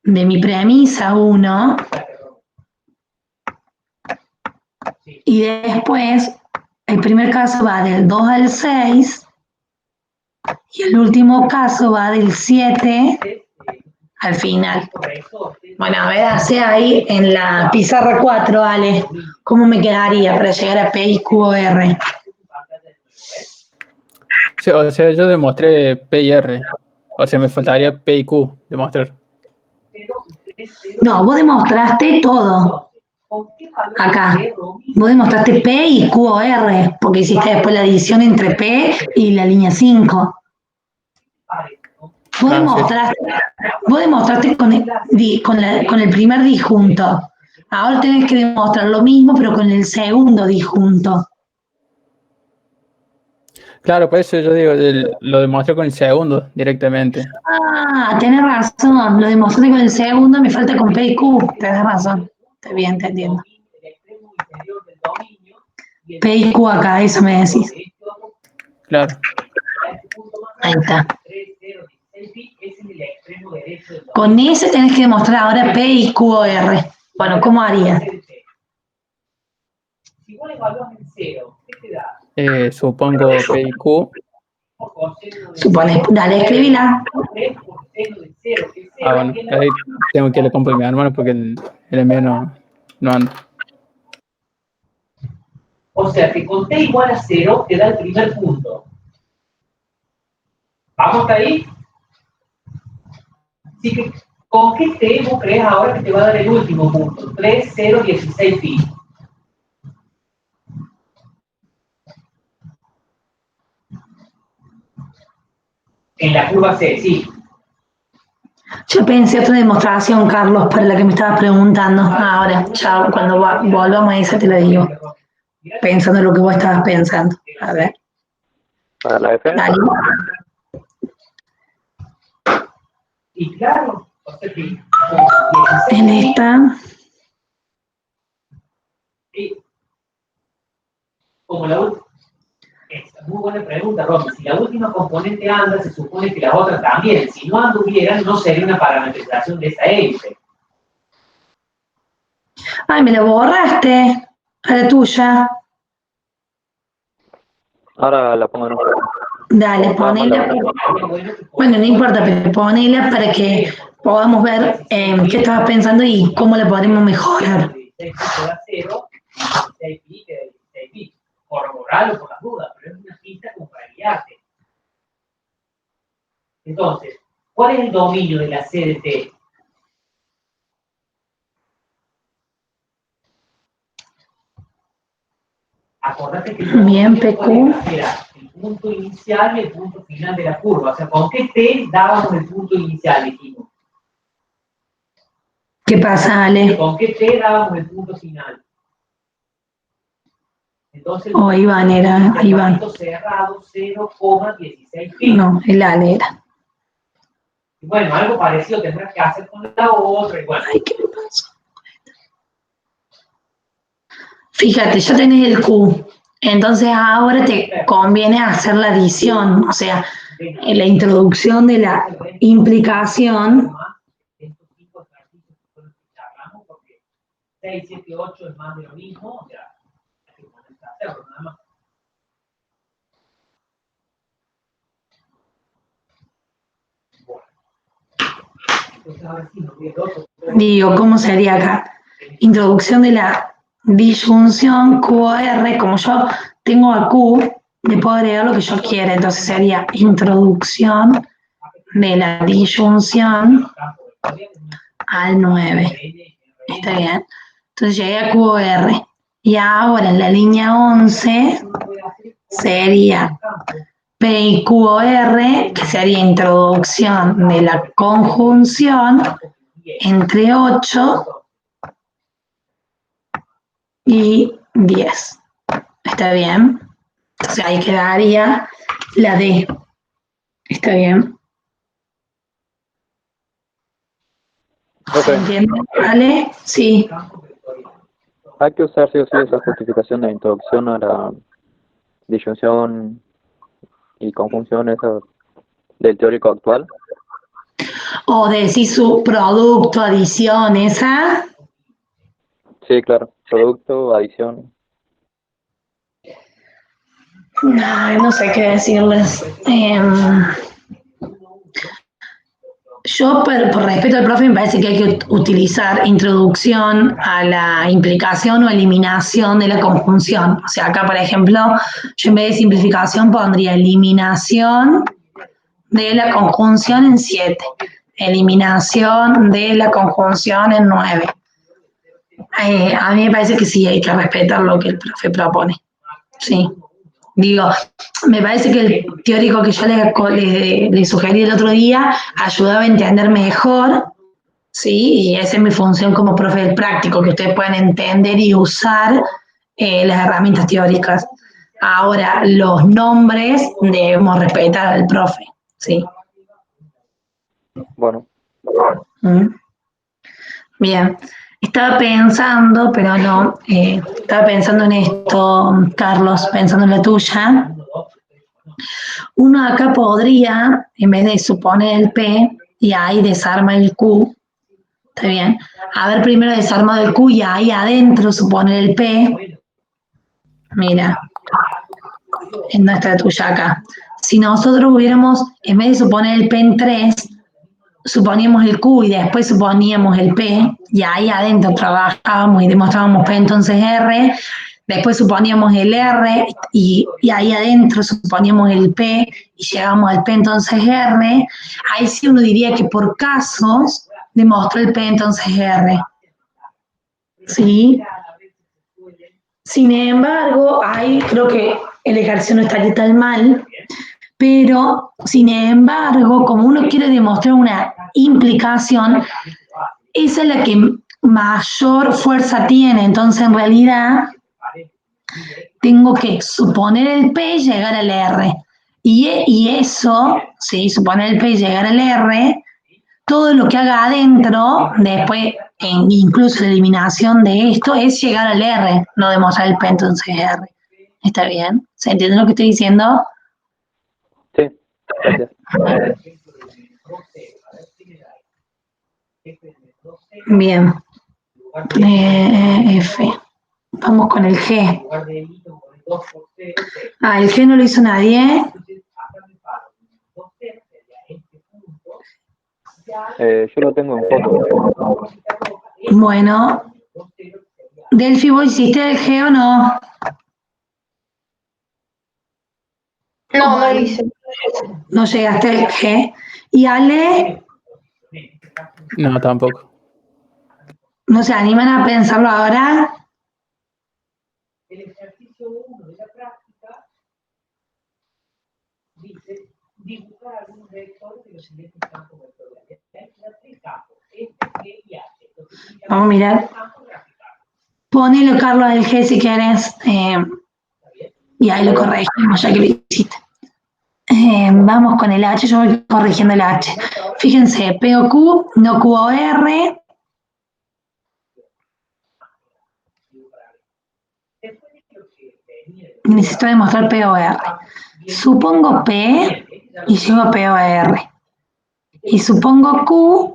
Speaker 1: De mi premisa 1 y después el primer caso va del 2 al 6 y el último caso va del 7 al final. Bueno, a ver, hace ahí en la pizarra 4, Ale, ¿cómo me quedaría para llegar a P y Q o R?
Speaker 4: Sí, o sea, yo demostré P y R. O sea, me faltaría P y Q demostrar.
Speaker 1: No, vos demostraste todo.
Speaker 5: ¿con qué valor
Speaker 1: Acá.
Speaker 5: es lo mismo?
Speaker 1: Vos demostraste P y QOR, porque hiciste después la división entre P y la línea 5. Vos
Speaker 4: Ah, sí.
Speaker 1: demostraste con el primer disjunto. Ahora tenés que demostrar lo mismo, pero con el segundo disjunto.
Speaker 4: Claro, por eso yo digo, lo demostré con el segundo directamente.
Speaker 1: Ah, tenés razón. Lo demostraste con el segundo, me falta con P y Q. Tenés razón. Está bien, te entiendo.
Speaker 5: El extremo inferior del dominio y el
Speaker 1: P y Q acá, eso me decís.
Speaker 4: Claro.
Speaker 5: a este punto más
Speaker 1: Ahí está.
Speaker 5: 3, 0, 16 pi, ese es el extremo derecho del dominio.
Speaker 1: Con ese tenés que demostrar ahora P y QOR. Bueno, ¿cómo harías?
Speaker 5: Si vos evalúas en 0, ¿qué te da?
Speaker 4: Supongo P y Q.
Speaker 5: Por coseno de
Speaker 1: Supones, dale, escribila.
Speaker 5: 3 por seno de 0, que es 0,
Speaker 4: Ah, bueno,
Speaker 5: y en
Speaker 4: ahí tengo que ir a comprar a mi hermano porque el mío no anda.
Speaker 5: O sea, que con t igual a 0 te da el primer punto. ¿Vamos hasta ahí? Así que, ¿con qué t vos crees ahora que te va a dar el último punto? 3, 0, 16 pi. En la curva C, sí.
Speaker 1: Yo pensé otra demostración, Carlos, para la que me estabas preguntando. Ahora, ya cuando volvamos a esa te lo digo. Pensando en lo que vos estabas pensando. A ver,
Speaker 2: Para la F,
Speaker 1: dale.
Speaker 5: Y claro, o sea que
Speaker 1: En esta,
Speaker 5: como la última. Muy buena pregunta, Romy. Si la última componente anda, se supone que las otras también. Si no anduvieran, no sería una parametrización de esa hélice.
Speaker 1: ay, me lo borraste. A la tuya.
Speaker 2: ahora la pongo en un...
Speaker 1: Dale, ponela. Bueno, no importa, pero ponela para que podamos ver qué estabas pensando y cómo la podemos mejorar.
Speaker 5: 16 pi da 0, 16 pi queda 16 pi. Corroborarlo por las dudas, pero es una pista como para guiarte. Entonces, ¿cuál es el dominio de la C de T? Acordate que el
Speaker 1: Bien,
Speaker 5: dominio
Speaker 1: PQ.
Speaker 5: era el punto inicial y el punto final de la curva. O sea, ¿con qué T dábamos el punto inicial, dijimos?
Speaker 1: ¿Qué pasa, Ale?
Speaker 5: ¿Con qué T dábamos el punto final? Entonces,
Speaker 1: Oh, Iván era, Iván.
Speaker 5: cerrado 0,16 pi.
Speaker 1: No, el Ale era.
Speaker 5: Bueno, algo parecido tendrás que hacer con la otra. Y bueno,
Speaker 1: Ay, ¿qué me pasó? Fíjate, ya tenés el Q. Entonces ahora te conviene hacer la adición, o sea, la introducción de la implicación.
Speaker 5: estos tipos de ejercicios que son los que charlamos, porque 6, 7, 8 es más de lo mismo, o sea, hay que ponerse a hacerlo nada más. Bueno. Entonces ahora sí, nos viene el otro.
Speaker 1: Digo, ¿cómo sería acá? Introducción de la disyunción QOR, como yo tengo a Q, le puedo agregar lo que yo quiera, entonces sería introducción de la disyunción al 9. ¿Está bien? Entonces llegué a QOR. Y ahora en la línea 11 sería P y QOR, que sería introducción de la conjunción entre 8 y 10. ¿Está bien? Entonces ahí quedaría la D. ¿Está bien?
Speaker 2: Profe,
Speaker 1: ¿Entiendes? ¿Vale? Sí.
Speaker 2: hay que usar sí o sí esa justificación de introducción a la disyunción y conjunción esa del teórico actual.
Speaker 1: O decir su producto, adición, esa.
Speaker 2: Sí, claro, producto, adición.
Speaker 1: Ay, no sé qué decirles. Yo, por respeto al profe, me parece que hay que utilizar introducción a la implicación o eliminación de la conjunción. O sea, acá, por ejemplo, yo en vez de simplificación pondría eliminación de la conjunción en 7, eliminación de la conjunción en 9. A mí me parece que sí, hay que respetar lo que el profe propone. Sí. Digo, me parece que el teórico que yo le sugerí el otro día ayudaba a entender mejor, ¿sí? Y esa es mi función como profe del práctico, que ustedes puedan entender y usar las herramientas teóricas. Ahora, los nombres debemos respetar al profe, ¿sí?
Speaker 2: Bueno,
Speaker 1: ¿Mm? Bien. Estaba pensando, pero no, estaba pensando en esto, Carlos, pensando en la tuya. Uno acá podría, en vez de suponer el P, y ahí desarma el Q, ¿está bien? A ver, primero desarma el Q y ahí adentro suponer el P. Mira, en nuestra tuya acá. Si nosotros hubiéramos, en vez de suponer el P en 3, suponíamos el Q y después suponíamos el P, y ahí adentro trabajábamos y demostrábamos P entonces R, después suponíamos el R y ahí adentro suponíamos el P y llegamos al P entonces R, ahí sí uno diría que por casos demostró el P entonces R. ¿Sí? Sin embargo, ahí creo que el ejercicio no estaría tan mal, pero sin embargo, como uno quiere demostrar una implicación, esa es la que mayor fuerza tiene. Entonces, en realidad, tengo que suponer el P y llegar al R. Y eso, sí, suponer el P y llegar al R, todo lo que haga adentro, después, incluso la eliminación de esto, es llegar al R, no demostrar el P entonces R. ¿Está bien? ¿Se entiende lo que estoy diciendo?
Speaker 2: sí, gracias.
Speaker 1: Bien. F. Vamos con el G. Ah, el G no lo hizo nadie.
Speaker 2: Yo lo tengo en foto.
Speaker 1: Bueno. Delphi, ¿vos hiciste el G o no?
Speaker 3: No, no lo hice.
Speaker 1: No llegaste al G. ¿Y Ale?
Speaker 4: No, tampoco.
Speaker 1: ¿No se animan a pensarlo ahora?
Speaker 5: El ejercicio 1 de la práctica dice dibujar algún vector de los siguientes campos vectoriales. Hay tres campos, F, G y H.
Speaker 1: Vamos a mirar. Ponelo, Carlos, el G si quieres. Y ahí lo corregimos, ya que lo hiciste. Vamos con el H, yo voy corrigiendo el H. Fíjense, P o Q, no Q o R. Necesito demostrar P o R. Supongo P y llego a P o R. Y supongo Q.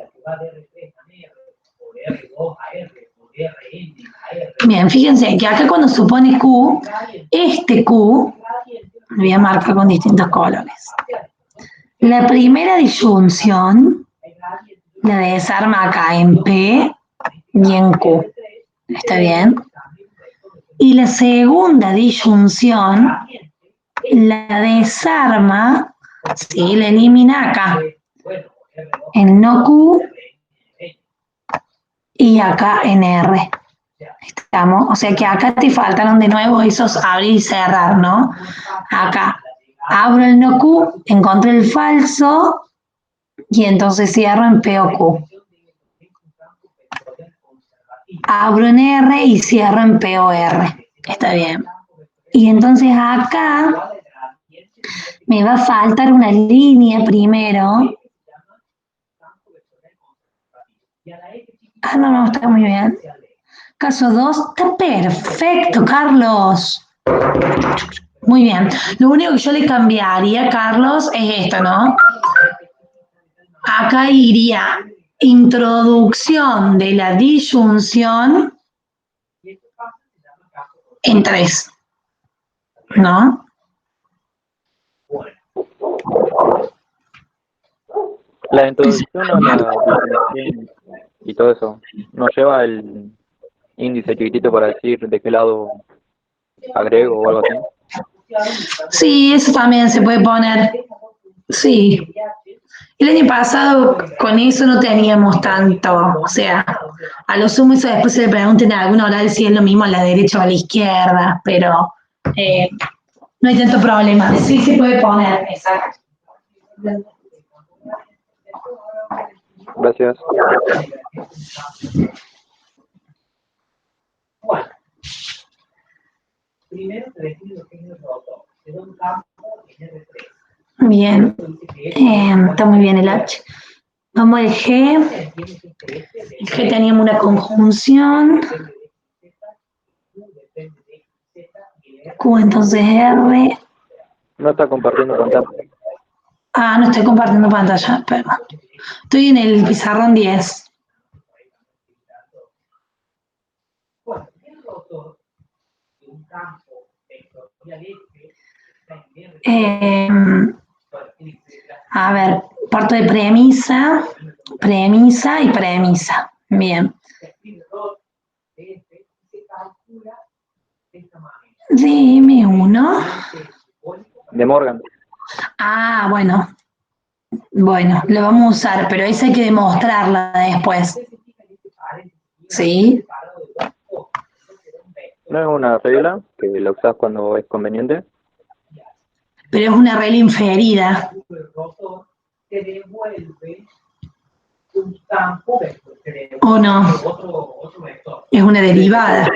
Speaker 1: Bien, fíjense que acá cuando supone Q, este Q, lo voy a marcar con distintos colores. La primera disyunción la desarma acá en P y en Q. ¿Está bien? Y la segunda disyunción la desarma, sí, la elimina acá, en no Q y acá en R. Estamos, o sea que acá te faltaron de nuevo esos abrir y cerrar, ¿no? Acá abro el no Q, encontré el falso y entonces cierro en P o Q. Abro en R y cierro en P o R. Está bien. Y entonces acá me va a faltar una línea primero. Ah, no, está muy bien. Caso 2, está perfecto, Carlos. Muy bien. Lo único que yo le cambiaría, Carlos, es esto, ¿no? Acá iría introducción de la disyunción en 3, ¿no?
Speaker 2: La introducción a la disyunción y todo eso, ¿nos lleva el índice chiquitito para decir de qué lado agrego o algo así?
Speaker 1: Sí, eso también se puede poner. Sí. El año pasado con eso no teníamos tanto, o sea, a lo sumo eso después se le pregunten a algún oral si es lo mismo a la derecha o a la izquierda, pero no hay tanto problema. Sí se puede poner, exacto.
Speaker 2: Gracias.
Speaker 5: Bueno, primero te define lo que es el rotor. Te da un campo en R3.
Speaker 1: Bien, está muy bien el H. Vamos al G. El G teníamos una conjunción. Q, entonces R.
Speaker 2: No está compartiendo pantalla.
Speaker 1: Ah, no estoy compartiendo pantalla, perdón. Estoy en el pizarrón 10.
Speaker 5: Bueno, el rotor de un campo vectorial F está en
Speaker 1: A ver, parto de premisa y premisa. Bien. Dime uno.
Speaker 2: De Morgan.
Speaker 1: Ah, bueno. Bueno, lo vamos a usar, pero esa hay que demostrarla después. ¿Sí?
Speaker 2: No es una regla que la usas cuando es conveniente.
Speaker 1: Pero es una regla inferida.
Speaker 5: te devuelve un campo vector.
Speaker 1: ¿O no?
Speaker 5: Otro vector.
Speaker 1: Es una derivada.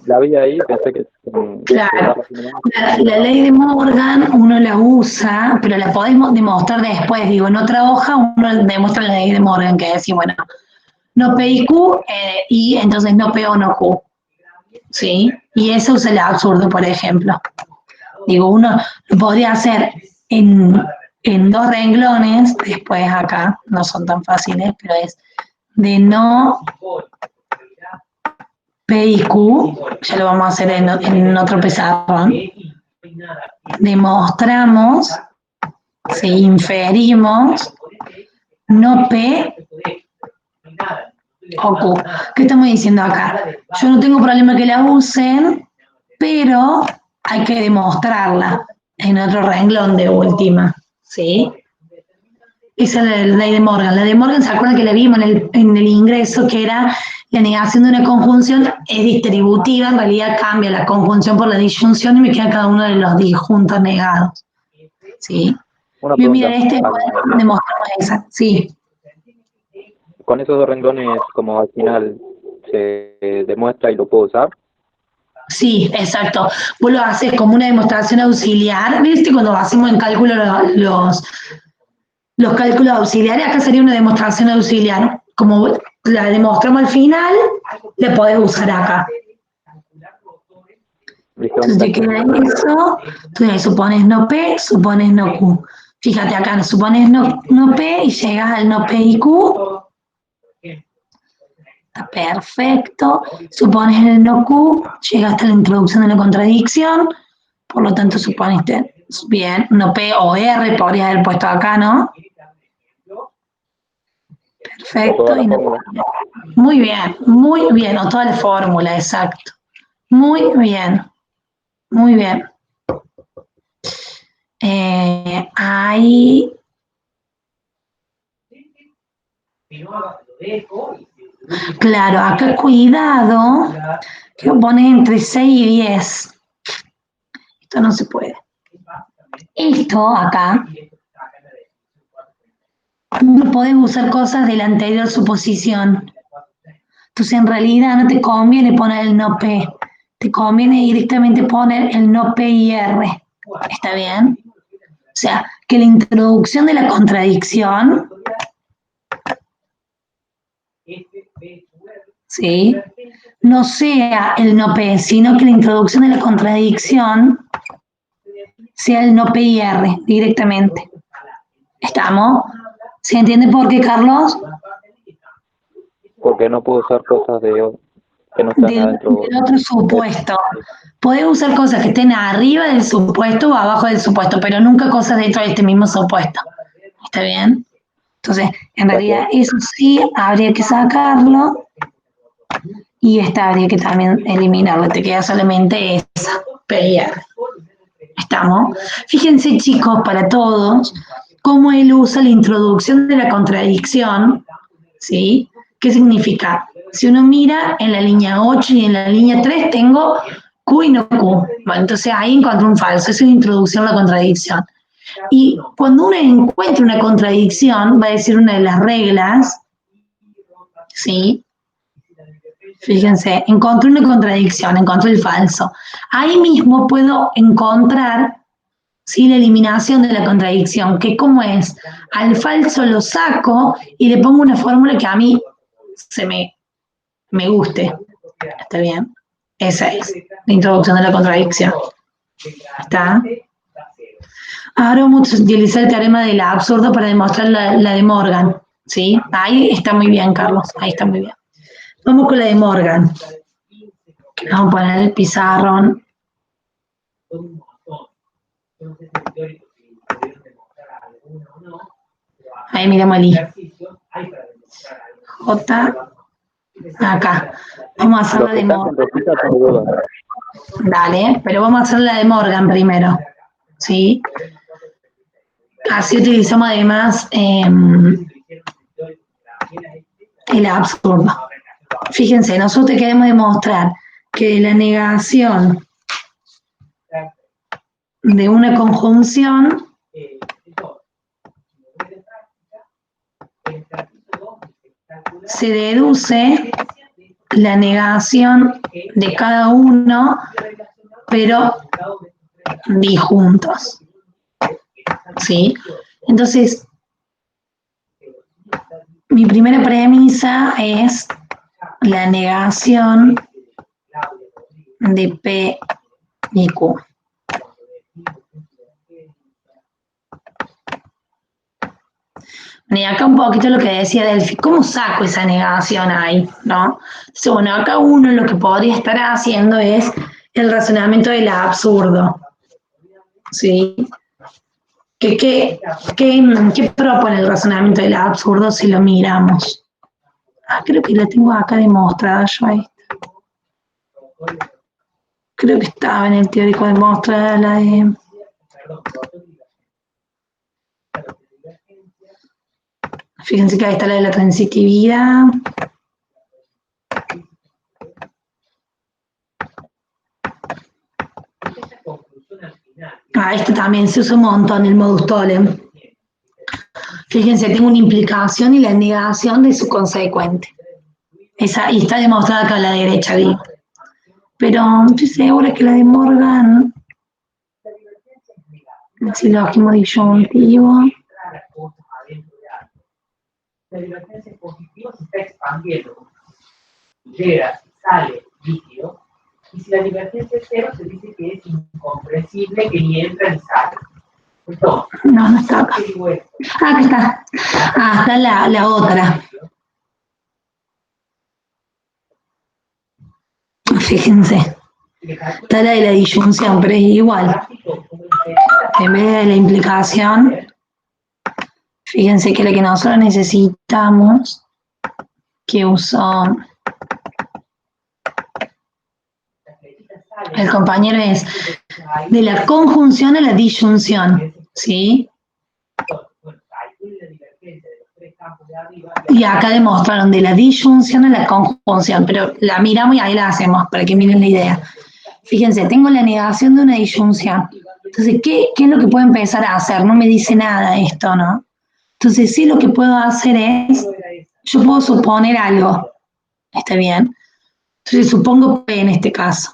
Speaker 2: La vi ahí, pensé que...
Speaker 1: Claro. La ley de Morgan uno la usa, pero la podemos demostrar después. Digo, en otra hoja uno demuestra la ley de Morgan, que es decir, bueno, no P y Q, y entonces no P o no Q. ¿Sí? Y eso usa el absurdo, por ejemplo. Digo, uno lo podría hacer en dos renglones, después acá, no son tan fáciles, pero es de no P y Q, ya lo vamos a hacer en otro pizarrón. Demostramos, si inferimos, no P o Q. ¿Qué estamos diciendo acá? Yo no tengo problema que la usen, pero hay que demostrarla en otro renglón de última, ¿sí? Esa es la ley de Morgan. La de Morgan, ¿se acuerdan que la vimos en el ingreso, que era la negación de una conjunción es distributiva, en realidad cambia la conjunción por la disyunción y me queda cada uno de los disjuntos negados, ¿sí?
Speaker 2: Una
Speaker 1: Bien,
Speaker 2: pregunta.
Speaker 1: mira, demostramos esa, sí.
Speaker 2: Con esos dos renglones, como al final se demuestra y lo puedo usar.
Speaker 1: Sí, exacto. Vos lo haces como una demostración auxiliar. ¿Viste cuando hacemos en cálculo los cálculos auxiliares? Acá sería una demostración auxiliar. Como la demostramos al final, la podés usar acá. Entonces te queda eso. Entonces supones no P, supones no Q. Fíjate acá, supones no P y llegas al no P y Q. Está perfecto. Supones el no Q, llegaste a la introducción de la contradicción, por lo tanto suponiste, bien, no P o R, podrías haber puesto acá, ¿no? Perfecto. Y no, muy bien, o toda la fórmula, exacto. Muy bien, muy bien. Ahí... Claro, acá cuidado, que lo pones entre 6 y 10. Esto no se puede. Esto acá, no podés usar cosas de la anterior suposición. Entonces en realidad no te conviene poner el no P, te conviene directamente poner el no P y R. ¿Está bien? O sea, que la introducción de la contradicción, ¿sí?, no sea el no P, sino que la introducción de la contradicción sea el no P y R directamente. ¿Estamos? ¿Se entiende por qué, Carlos?
Speaker 2: Porque no puedo usar cosas que no están adentro.
Speaker 1: Del otro supuesto. Podés usar cosas que estén arriba del supuesto o abajo del supuesto, pero nunca cosas dentro de este mismo supuesto. ¿Está bien? Entonces, en realidad, eso sí habría que sacarlo y esta habría que también eliminarlo. Te queda solamente esa, P y R. ¿Estamos? Fíjense, chicos, para todos, cómo él usa la introducción de la contradicción, ¿sí? ¿Qué significa? Si uno mira en la línea 8 y en la línea 3 tengo Q y no Q. Bueno, entonces ahí encuentro un falso, eso es introducción a la contradicción. Y cuando uno encuentra una contradicción, va a decir una de las reglas, ¿sí? Fíjense, encontré una contradicción, encontré el falso. Ahí mismo puedo encontrar, ¿sí?, la eliminación de la contradicción, que cómo es, al falso lo saco y le pongo una fórmula que a mí me guste. ¿Está bien? Esa es la introducción de la contradicción. ¿Está? Ahora vamos a utilizar el teorema del absurdo para demostrar la de Morgan. ¿Sí? Ahí está muy bien, Carlos. Ahí está muy bien. Vamos con la de Morgan. Vamos a poner el pizarrón. Ahí miramos el I. J. Acá. Vamos a hacer la de Morgan. Dale, pero vamos a hacer la de Morgan primero. ¿Sí? Así utilizamos además el absurdo. Fíjense, nosotros queremos demostrar que la negación de una conjunción se deduce la negación de cada uno, pero disjuntos. ¿Sí? Entonces, mi primera premisa es la negación de P y Q. Y acá un poquito lo que decía Delphi, ¿cómo saco esa negación ahí? ¿No? Entonces, bueno, acá uno lo que podría estar haciendo es el razonamiento del absurdo. ¿Sí? ¿Qué propone el razonamiento del absurdo si lo miramos? Creo que la tengo acá demostrada yo ahí. Creo que estaba en el teórico demostrada la de... Fíjense que ahí está la de la transitividad. Esto también se usa un montón, el modus tollem. Fíjense, tengo una implicación y la negación de su consecuente. Esa, y está demostrada acá a la derecha, digo. Pero estoy segura que la de Morgan, el silogismo disyuntivo.
Speaker 5: La divergencia positiva se está expandiendo. Llega, sale líquido, y si la divergencia es cero, se dice que es incomprensible que ni entra ni sale. Entonces,
Speaker 1: no está acá. Acá está. Está la otra. Fíjense. Está la de la disyunción, pero es igual. En vez de la implicación, fíjense que la que nosotros necesitamos, que usó el compañero, es de la conjunción a la disyunción, ¿sí? Y acá demostraron de la disyunción a la conjunción, pero la miramos y ahí la hacemos para que miren la idea. Fíjense, tengo la negación de una disyunción. Entonces, ¿qué es lo que puedo empezar a hacer? No me dice nada esto, ¿no? Entonces, sí, lo que puedo hacer es, yo puedo suponer algo, ¿está bien? Entonces, supongo P en este caso,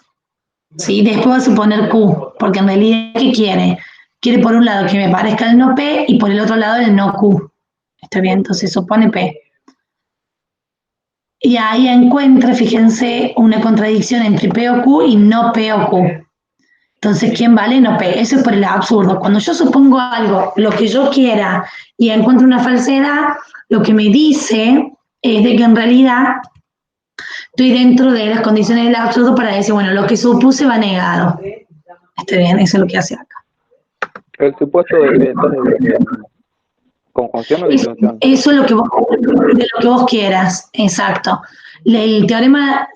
Speaker 1: ¿sí? Después voy a suponer Q, porque en realidad, ¿qué quiere? Quiere por un lado que me parezca el no P y por el otro lado el no Q, ¿está bien? Entonces, supone P. Y ahí encuentra, fíjense, una contradicción entre P o Q y no P o Q. Entonces, ¿quién vale? No P. Eso es por el absurdo. Cuando yo supongo algo, lo que yo quiera, y encuentro una falsedad, lo que me dice es de que en realidad estoy dentro de las condiciones del absurdo para decir, bueno, lo que supuse va negado. Está bien, eso es lo que hace acá.
Speaker 2: El supuesto de conjunción o disyunción.
Speaker 1: Eso es lo que vos quieras, exacto. El teorema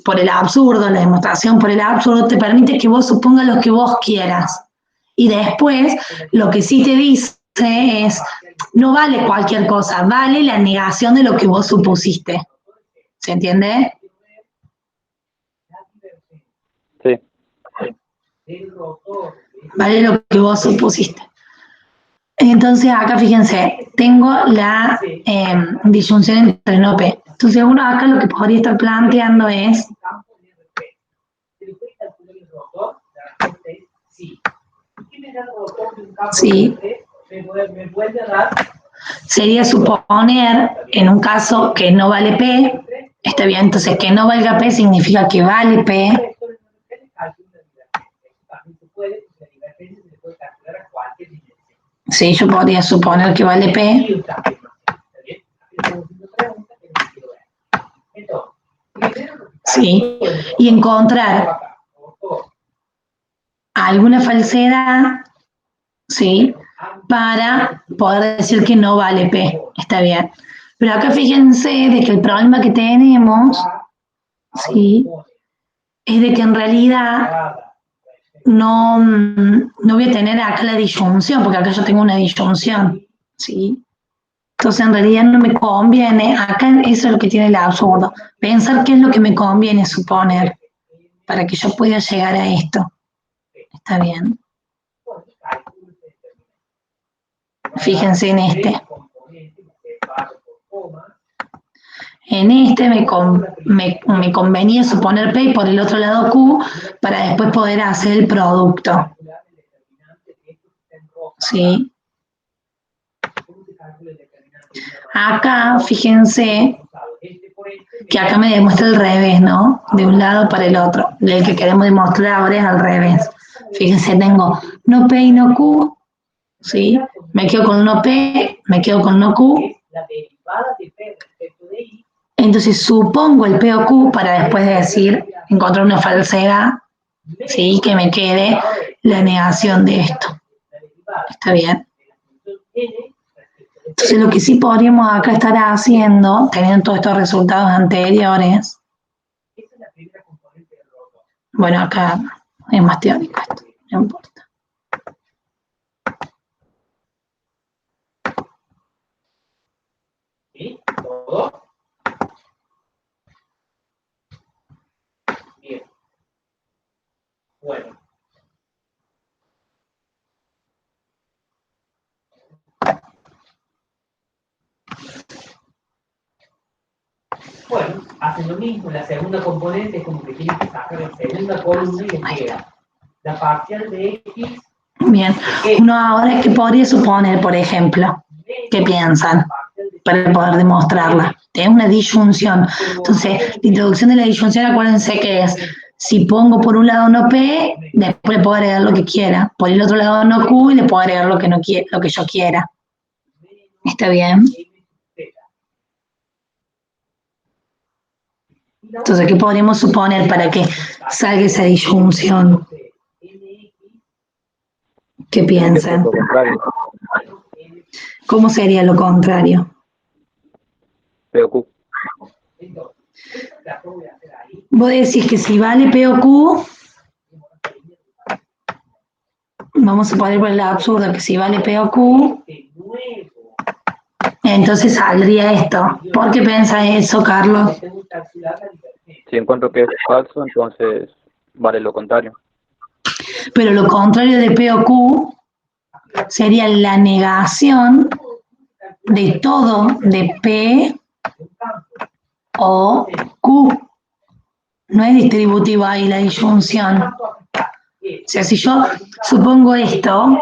Speaker 1: por el absurdo, la demostración por el absurdo, te permite que vos supongas lo que vos quieras. Y después, lo que sí te dice es, no vale cualquier cosa, vale la negación de lo que vos supusiste. ¿Se entiende?
Speaker 2: Sí.
Speaker 1: Vale lo que vos supusiste. Entonces acá fíjense, tengo la disyunción entre no P. Entonces uno acá lo que podría estar planteando es, sí, sería suponer en un caso que no vale P, está bien, entonces que no valga P significa que vale P. Sí, yo podría suponer que vale P. Sí, y encontrar alguna falsedad, sí, para poder decir que no vale P, está bien. Pero acá fíjense de que el problema que tenemos, sí, es de que en realidad no voy a tener acá la disyunción, porque acá yo tengo una disyunción, sí. Entonces en realidad no me conviene, acá eso es lo que tiene el absurdo, pensar qué es lo que me conviene suponer para que yo pueda llegar a esto. Está bien. Fíjense en este. En este me convenía suponer P y por el otro lado Q para después poder hacer el producto. ¿Sí? Acá, fíjense que acá me demuestra el revés, ¿no? De un lado para el otro. El que queremos demostrar ahora es al revés. Fíjense, tengo no P y no Q, ¿sí? Me quedo con no P, me quedo con no Q. Entonces supongo el P o Q para después decir, encontrar una falsedad, ¿sí? Que me quede la negación de esto. ¿Está bien? Entonces lo que sí podríamos acá estar haciendo, teniendo todos estos resultados anteriores, bueno, acá es más teórico esto, no importa.
Speaker 5: ¿Sí? ¿Todo? Bien. Bueno. Bueno, hacen lo mismo. La segunda componente es como que tienen que sacar la segunda columna y les queda la parcial de X.
Speaker 1: Bien, uno ahora que podría suponer, por ejemplo, ¿qué piensan? Para poder demostrarla. Es una disyunción. Entonces, la introducción de la disyunción, acuérdense que es, si pongo por un lado no P, después le puedo agregar lo que quiera. Por el otro lado no Q y le puedo agregar lo que, no quiera, lo que yo quiera. ¿Está bien? Entonces, ¿qué podríamos suponer para que salga esa disyunción? ¿Qué piensan?
Speaker 2: Lo contrario.
Speaker 1: ¿Cómo sería lo contrario?
Speaker 2: P o Q.
Speaker 1: Vos decís que si vale P o Q, vamos a poner por el lado absurdo que si vale P o Q, entonces saldría esto. ¿Por qué pensás eso, Carlos?
Speaker 2: Si encuentro que es falso, entonces vale lo contrario.
Speaker 1: Pero lo contrario de P o Q sería la negación de todo de P o Q. No es distributiva ahí la disyunción. O sea, si yo supongo esto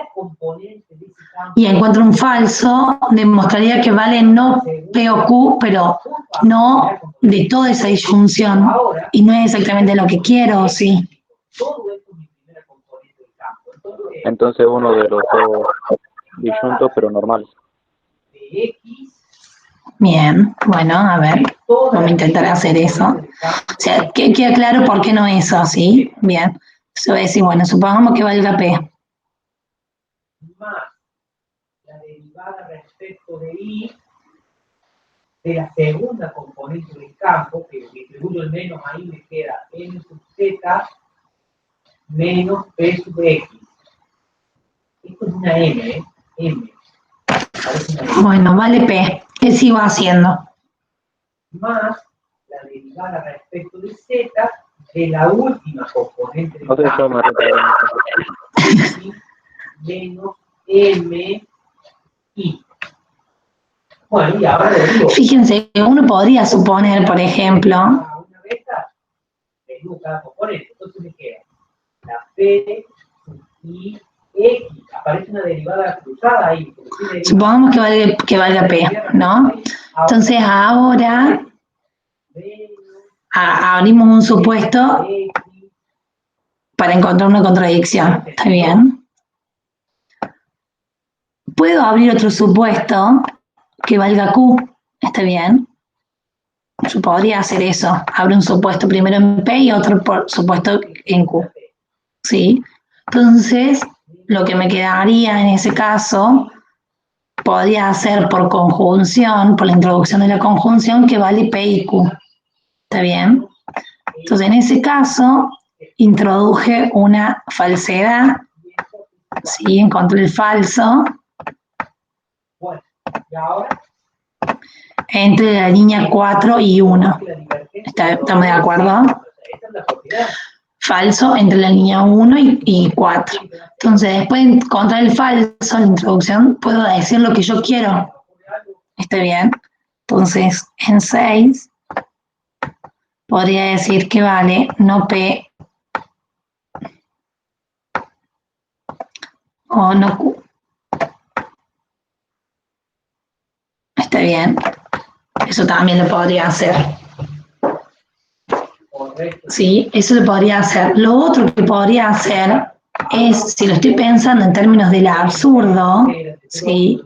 Speaker 1: y encuentro un falso, demostraría que vale no P o Q, pero no de toda esa disyunción. Y no es exactamente lo que quiero, ¿sí?
Speaker 2: Entonces uno de los dos disyuntos, pero normal.
Speaker 1: Bien, bueno, a ver, vamos a intentar hacer eso. O sea, que queda claro por qué no eso, ¿sí? Bien. Eso es decir, bueno, supongamos que valga P.
Speaker 5: Más la derivada respecto de I de la segunda componente del campo, que distribuyo el menos ahí, me queda N sub Z menos P sub X. Esto es una M, M.
Speaker 1: Bueno, vale P. ¿Qué sigo haciendo?
Speaker 5: Más la derivada respecto de Z de la última componente de
Speaker 2: Entonces yo me recuerdo.
Speaker 5: menos M I. Bueno, y ahora lo digo.
Speaker 1: Fíjense que uno podría suponer, por ejemplo,
Speaker 5: Una de estas, tengo cada componente. Entonces me queda la P y X. Aparece una derivada cruzada ahí.
Speaker 1: supongamos que valga P, ¿no? Entonces ahora abrimos un supuesto para encontrar una contradicción, ¿está bien? Puedo abrir otro supuesto que valga Q, ¿está bien? Yo podría hacer eso, abro un supuesto primero en P y otro supuesto en Q, ¿sí? Entonces, lo que me quedaría en ese caso, podría hacer por conjunción, por la introducción de la conjunción, que vale P y Q, ¿está bien? Entonces, en ese caso, introduje una falsedad, ¿sí? Encontré el falso entre la línea 4 y 1. ¿Estamos de acuerdo? Falso entre la línea 1 y 4. Entonces, después de encontrar el falso, la introducción, puedo decir lo que yo quiero. ¿Está bien? Entonces, en 6, podría decir que vale no P o no Q. ¿Está bien? Eso también lo podría hacer. Sí, eso lo podría hacer. Lo otro que podría hacer es, si lo estoy pensando en términos del absurdo, ¿sí?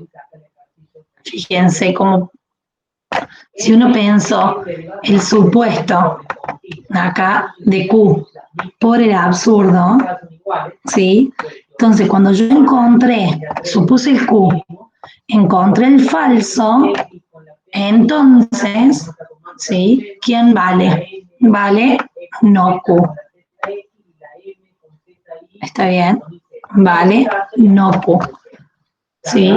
Speaker 1: Fíjense cómo, si uno pensó el supuesto acá de Q por el absurdo, ¿sí? Entonces, cuando yo supuse el Q, encontré el falso, entonces, ¿sí? ¿Quién vale? Vale no Q. ¿Está bien? Vale no Q. ¿Sí?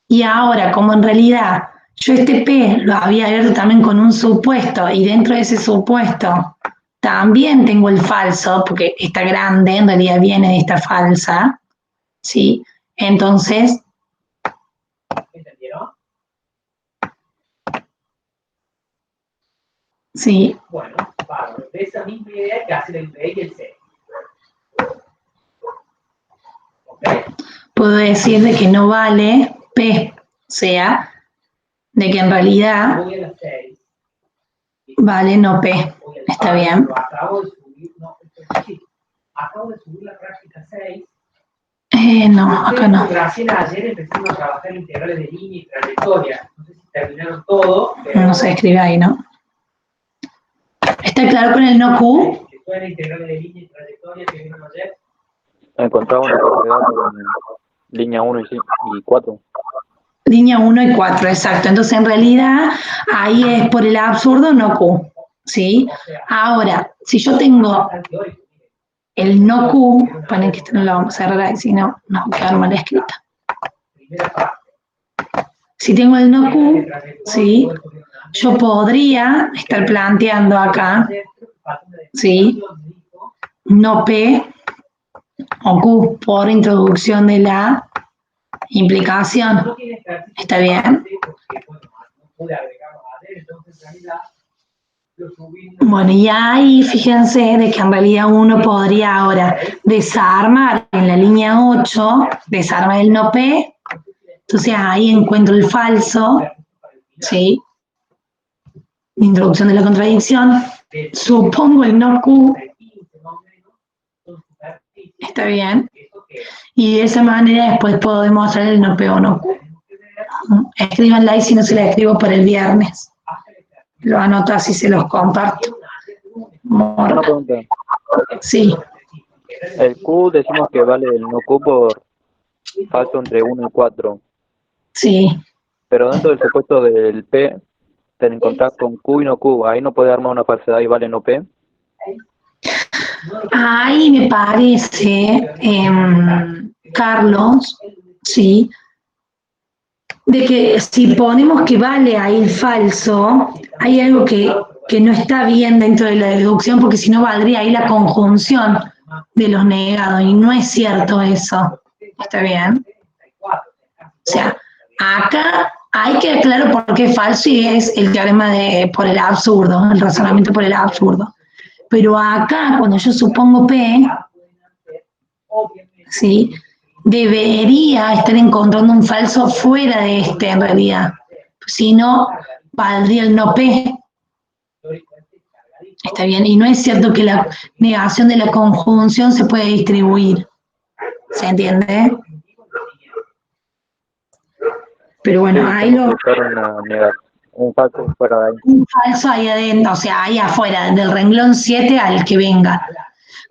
Speaker 1: Y ahora, como en realidad yo este P lo había abierto también con un supuesto y dentro de ese supuesto también tengo el falso, porque esta grande en realidad viene de esta falsa, ¿sí? Entonces,
Speaker 5: ¿entendieron?
Speaker 1: sí.
Speaker 5: Bueno, bárbaro. De esa misma idea que hace el B y el C. ¿Ok?
Speaker 1: Puedo decir de que no vale P, o sea, de que en realidad
Speaker 5: Voy a las 6.
Speaker 1: vale no P. ¿Está bien?
Speaker 5: Acabo de subir, no, acabo de subir la práctica 6.
Speaker 1: No, acá no.
Speaker 5: Graciela, ayer empezamos a trabajar integrales de línea y trayectoria. No sé si terminaron todo. Pero
Speaker 1: No se escribe ahí, ¿no? ¿Está claro con el no Q?
Speaker 5: ¿Todas las integrales de línea y trayectoria que vieron ayer?
Speaker 2: Encontraba una falsedad en línea 1 y 4.
Speaker 1: Línea 1 y 4, exacto. Entonces, en realidad, ahí es por el absurdo no Q, ¿sí? Ahora, si yo tengo el no Q, ponen que esto no lo vamos a cerrar ahí, si no, nos va a quedar mal escrita. Si tengo el no Q, ¿sí? Yo podría estar planteando acá, ¿sí? No P o Q por introducción de la implicación. ¿Está bien? Bueno, y ahí fíjense de que en realidad uno podría ahora desarmar en la línea 8, desarmar el no P, entonces ahí encuentro el falso, ¿sí? Introducción de la contradicción, supongo el no Q, ¿está bien? Y de esa manera después puedo demostrar el no P o no Q. Escríbanla ahí si no se la escribo para el viernes. Lo anoto así, se los comparto.
Speaker 2: Una pregunta.
Speaker 1: Sí.
Speaker 2: El Q decimos que vale el no Q por falso entre 1 y 4.
Speaker 1: Sí.
Speaker 2: Pero dentro del supuesto del P, te encontrás con Q y no Q. Ahí no puede armar una falsedad y vale no P.
Speaker 1: Ahí me parece, Carlos, sí, de que si ponemos que vale ahí el falso, hay algo que no está bien dentro de la deducción, porque si no valdría ahí la conjunción de los negados, y no es cierto eso. ¿Está bien? O sea, acá hay que aclarar por qué es falso y es el teorema por el absurdo, el razonamiento por el absurdo. Pero acá, cuando yo supongo P, ¿sí?, debería estar encontrando un falso fuera de este en realidad. Si no, valdría el no P. Está bien, y no es cierto que la negación de la conjunción se puede distribuir. ¿Se entiende? Pero bueno,
Speaker 2: Sí,
Speaker 1: ahí
Speaker 2: tengo que buscar un falso fuera de ahí.
Speaker 1: un falso ahí adentro, o sea, ahí afuera, del renglón 7 al que venga.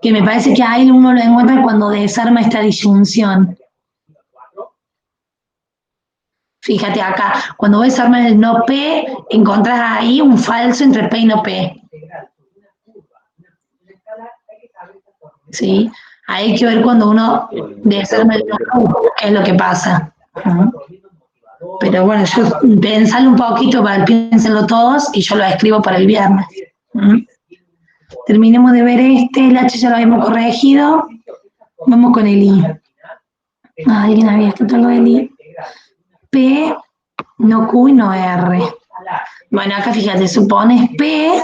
Speaker 1: Que me parece que ahí uno lo encuentra cuando desarma esta disyunción. Fíjate acá, cuando vos desarmas el no P, encontrás ahí un falso entre P y no P. ¿Sí? Hay que ver cuando uno desarma el no P, qué es lo que pasa. Pero bueno, yo pensalo un poquito, piénsenlo todos y yo lo escribo para el viernes. Terminemos de ver el H ya lo habíamos corregido. Vamos con el I. Alguien había escrito lo del I. P, no Q y no R. Bueno, acá fíjate, supones P.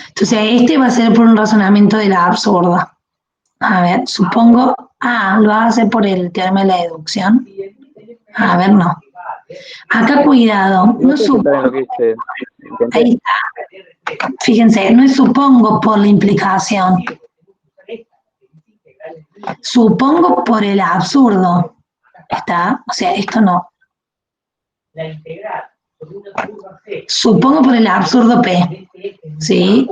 Speaker 1: Entonces, este va a ser por un razonamiento de la absurda. A ver, supongo, lo vas a hacer por el teorema de la deducción. A ver, no. Acá cuidado, no supongo. Ahí está. Fíjense, no es supongo por la implicación. Supongo por el absurdo. ¿Está? O sea, esto no. Supongo por el absurdo P. ¿Sí?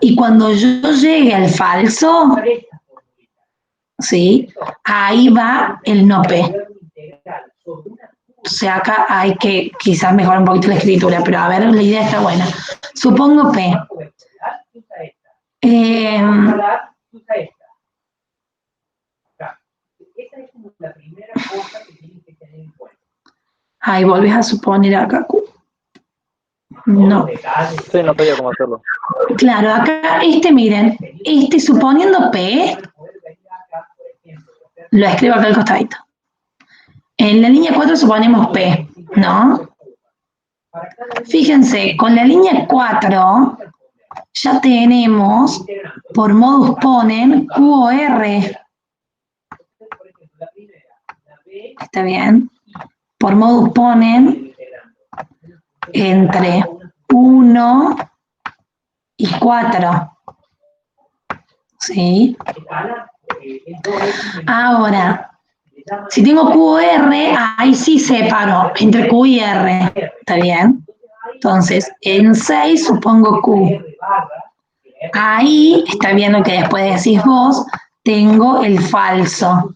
Speaker 1: Y cuando yo llegue al falso, ¿sí?, ahí va el no P. O sea, acá hay que quizás mejorar un poquito la escritura, pero a ver, la idea está buena. Supongo P. Ahí volvés a suponer acá Q. No.
Speaker 2: Sí, no sabía cómo hacerlo.
Speaker 1: Claro, acá miren, suponiendo P, lo escribo acá al costadito. En la línea 4 suponemos P, ¿no? Fíjense, con la línea 4 ya tenemos, por modus ponen, Q o R. ¿Está bien? Por modus ponen entre 1 y 4. ¿Sí? Ahora, si tengo Q o R, ahí sí separo entre Q y R. ¿Está bien? Entonces, en 6 supongo Q. Ahí, está bien lo que después decís vos, tengo el falso.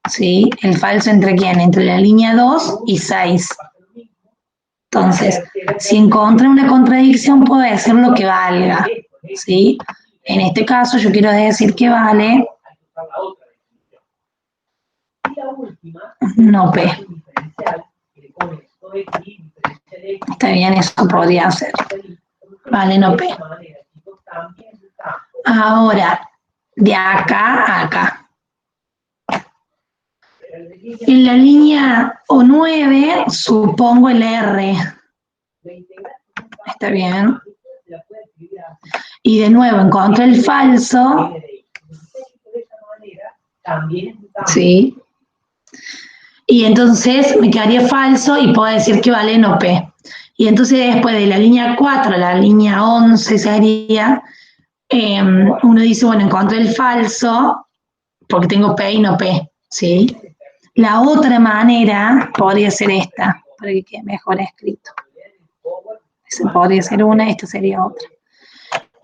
Speaker 1: ¿Sí? ¿El falso entre quién? Entre la línea 2 y 6. Entonces, si encontré una contradicción, puedo decir lo que valga. ¿Sí? En este caso, yo quiero decir que vale no P. Está bien, eso podría ser. Vale, no P. Ahora, de acá a acá. En la línea O9 supongo el R. Está bien. Y de nuevo encontré el falso. Sí. Y entonces me quedaría falso y puedo decir que vale no P. Y entonces después de la línea 4 a la línea 11 sería, uno dice, bueno, encontré el falso porque tengo P y no P, ¿sí? La otra manera podría ser esta, para que quede mejor escrito. Esa podría ser una, esta sería otra.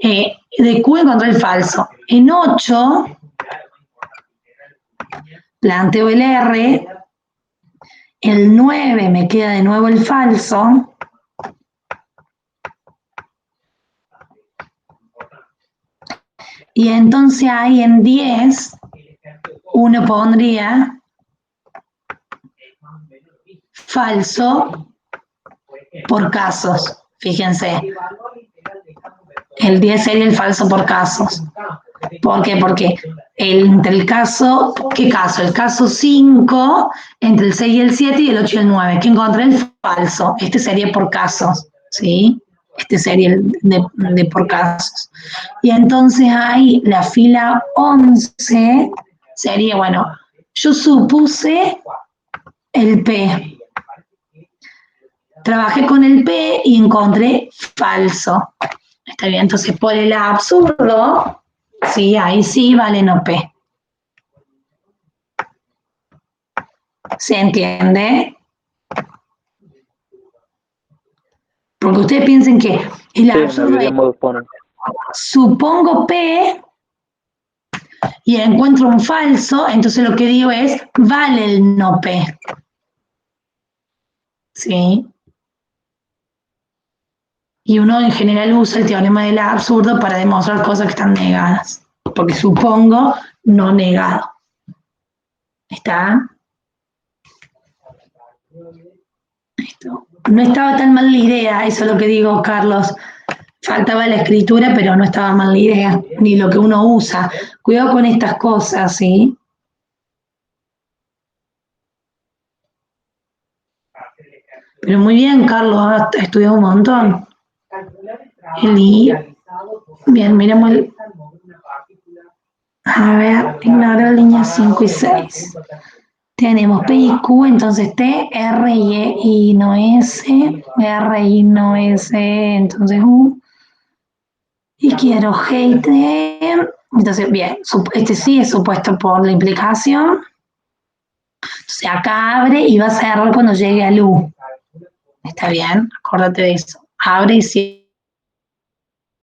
Speaker 1: De Q encontré el falso. En 8 planteo el R. El 9 me queda de nuevo el falso. Y entonces ahí en 10 uno pondría falso por casos. Fíjense, el 10 sería el falso por casos. ¿Por qué? Porque entre el caso, ¿qué caso? El caso 5, entre el 6 y el 7 y el 8 y el 9, que encontré el falso. Este sería por casos, ¿sí? Este sería el de por casos. Y entonces ahí la fila 11 sería, bueno, yo supuse el P. Trabajé con el P y encontré falso. Está bien, entonces por el absurdo, sí, ahí sí vale no P. ¿Se entiende? Porque ustedes piensen que el
Speaker 2: Sí, me
Speaker 1: absurdo
Speaker 2: olvidé
Speaker 1: es,
Speaker 2: en modo Spawner.
Speaker 1: supongo P y encuentro un falso, entonces lo que digo es, vale el no P. ¿Sí? Y uno en general usa el teorema del absurdo para demostrar cosas que están negadas. Porque supongo no negado. ¿Está? Esto. No estaba tan mal la idea, eso es lo que digo, Carlos. Faltaba la escritura, pero no estaba mal la idea, ni lo que uno usa. Cuidado con estas cosas, ¿sí? Pero muy bien, Carlos, has estudiado un montón. Bien, miremos el... A ver, ignorar líneas 5 y 6. Tenemos P y Q, entonces T, R y E y no S, R y no S, entonces U. Y quiero G y T. Entonces, bien, este sí es supuesto por la implicación. Entonces acá abre y va a cerrar cuando llegue al U. ¿Está bien? Acuérdate de eso. Abre y cierra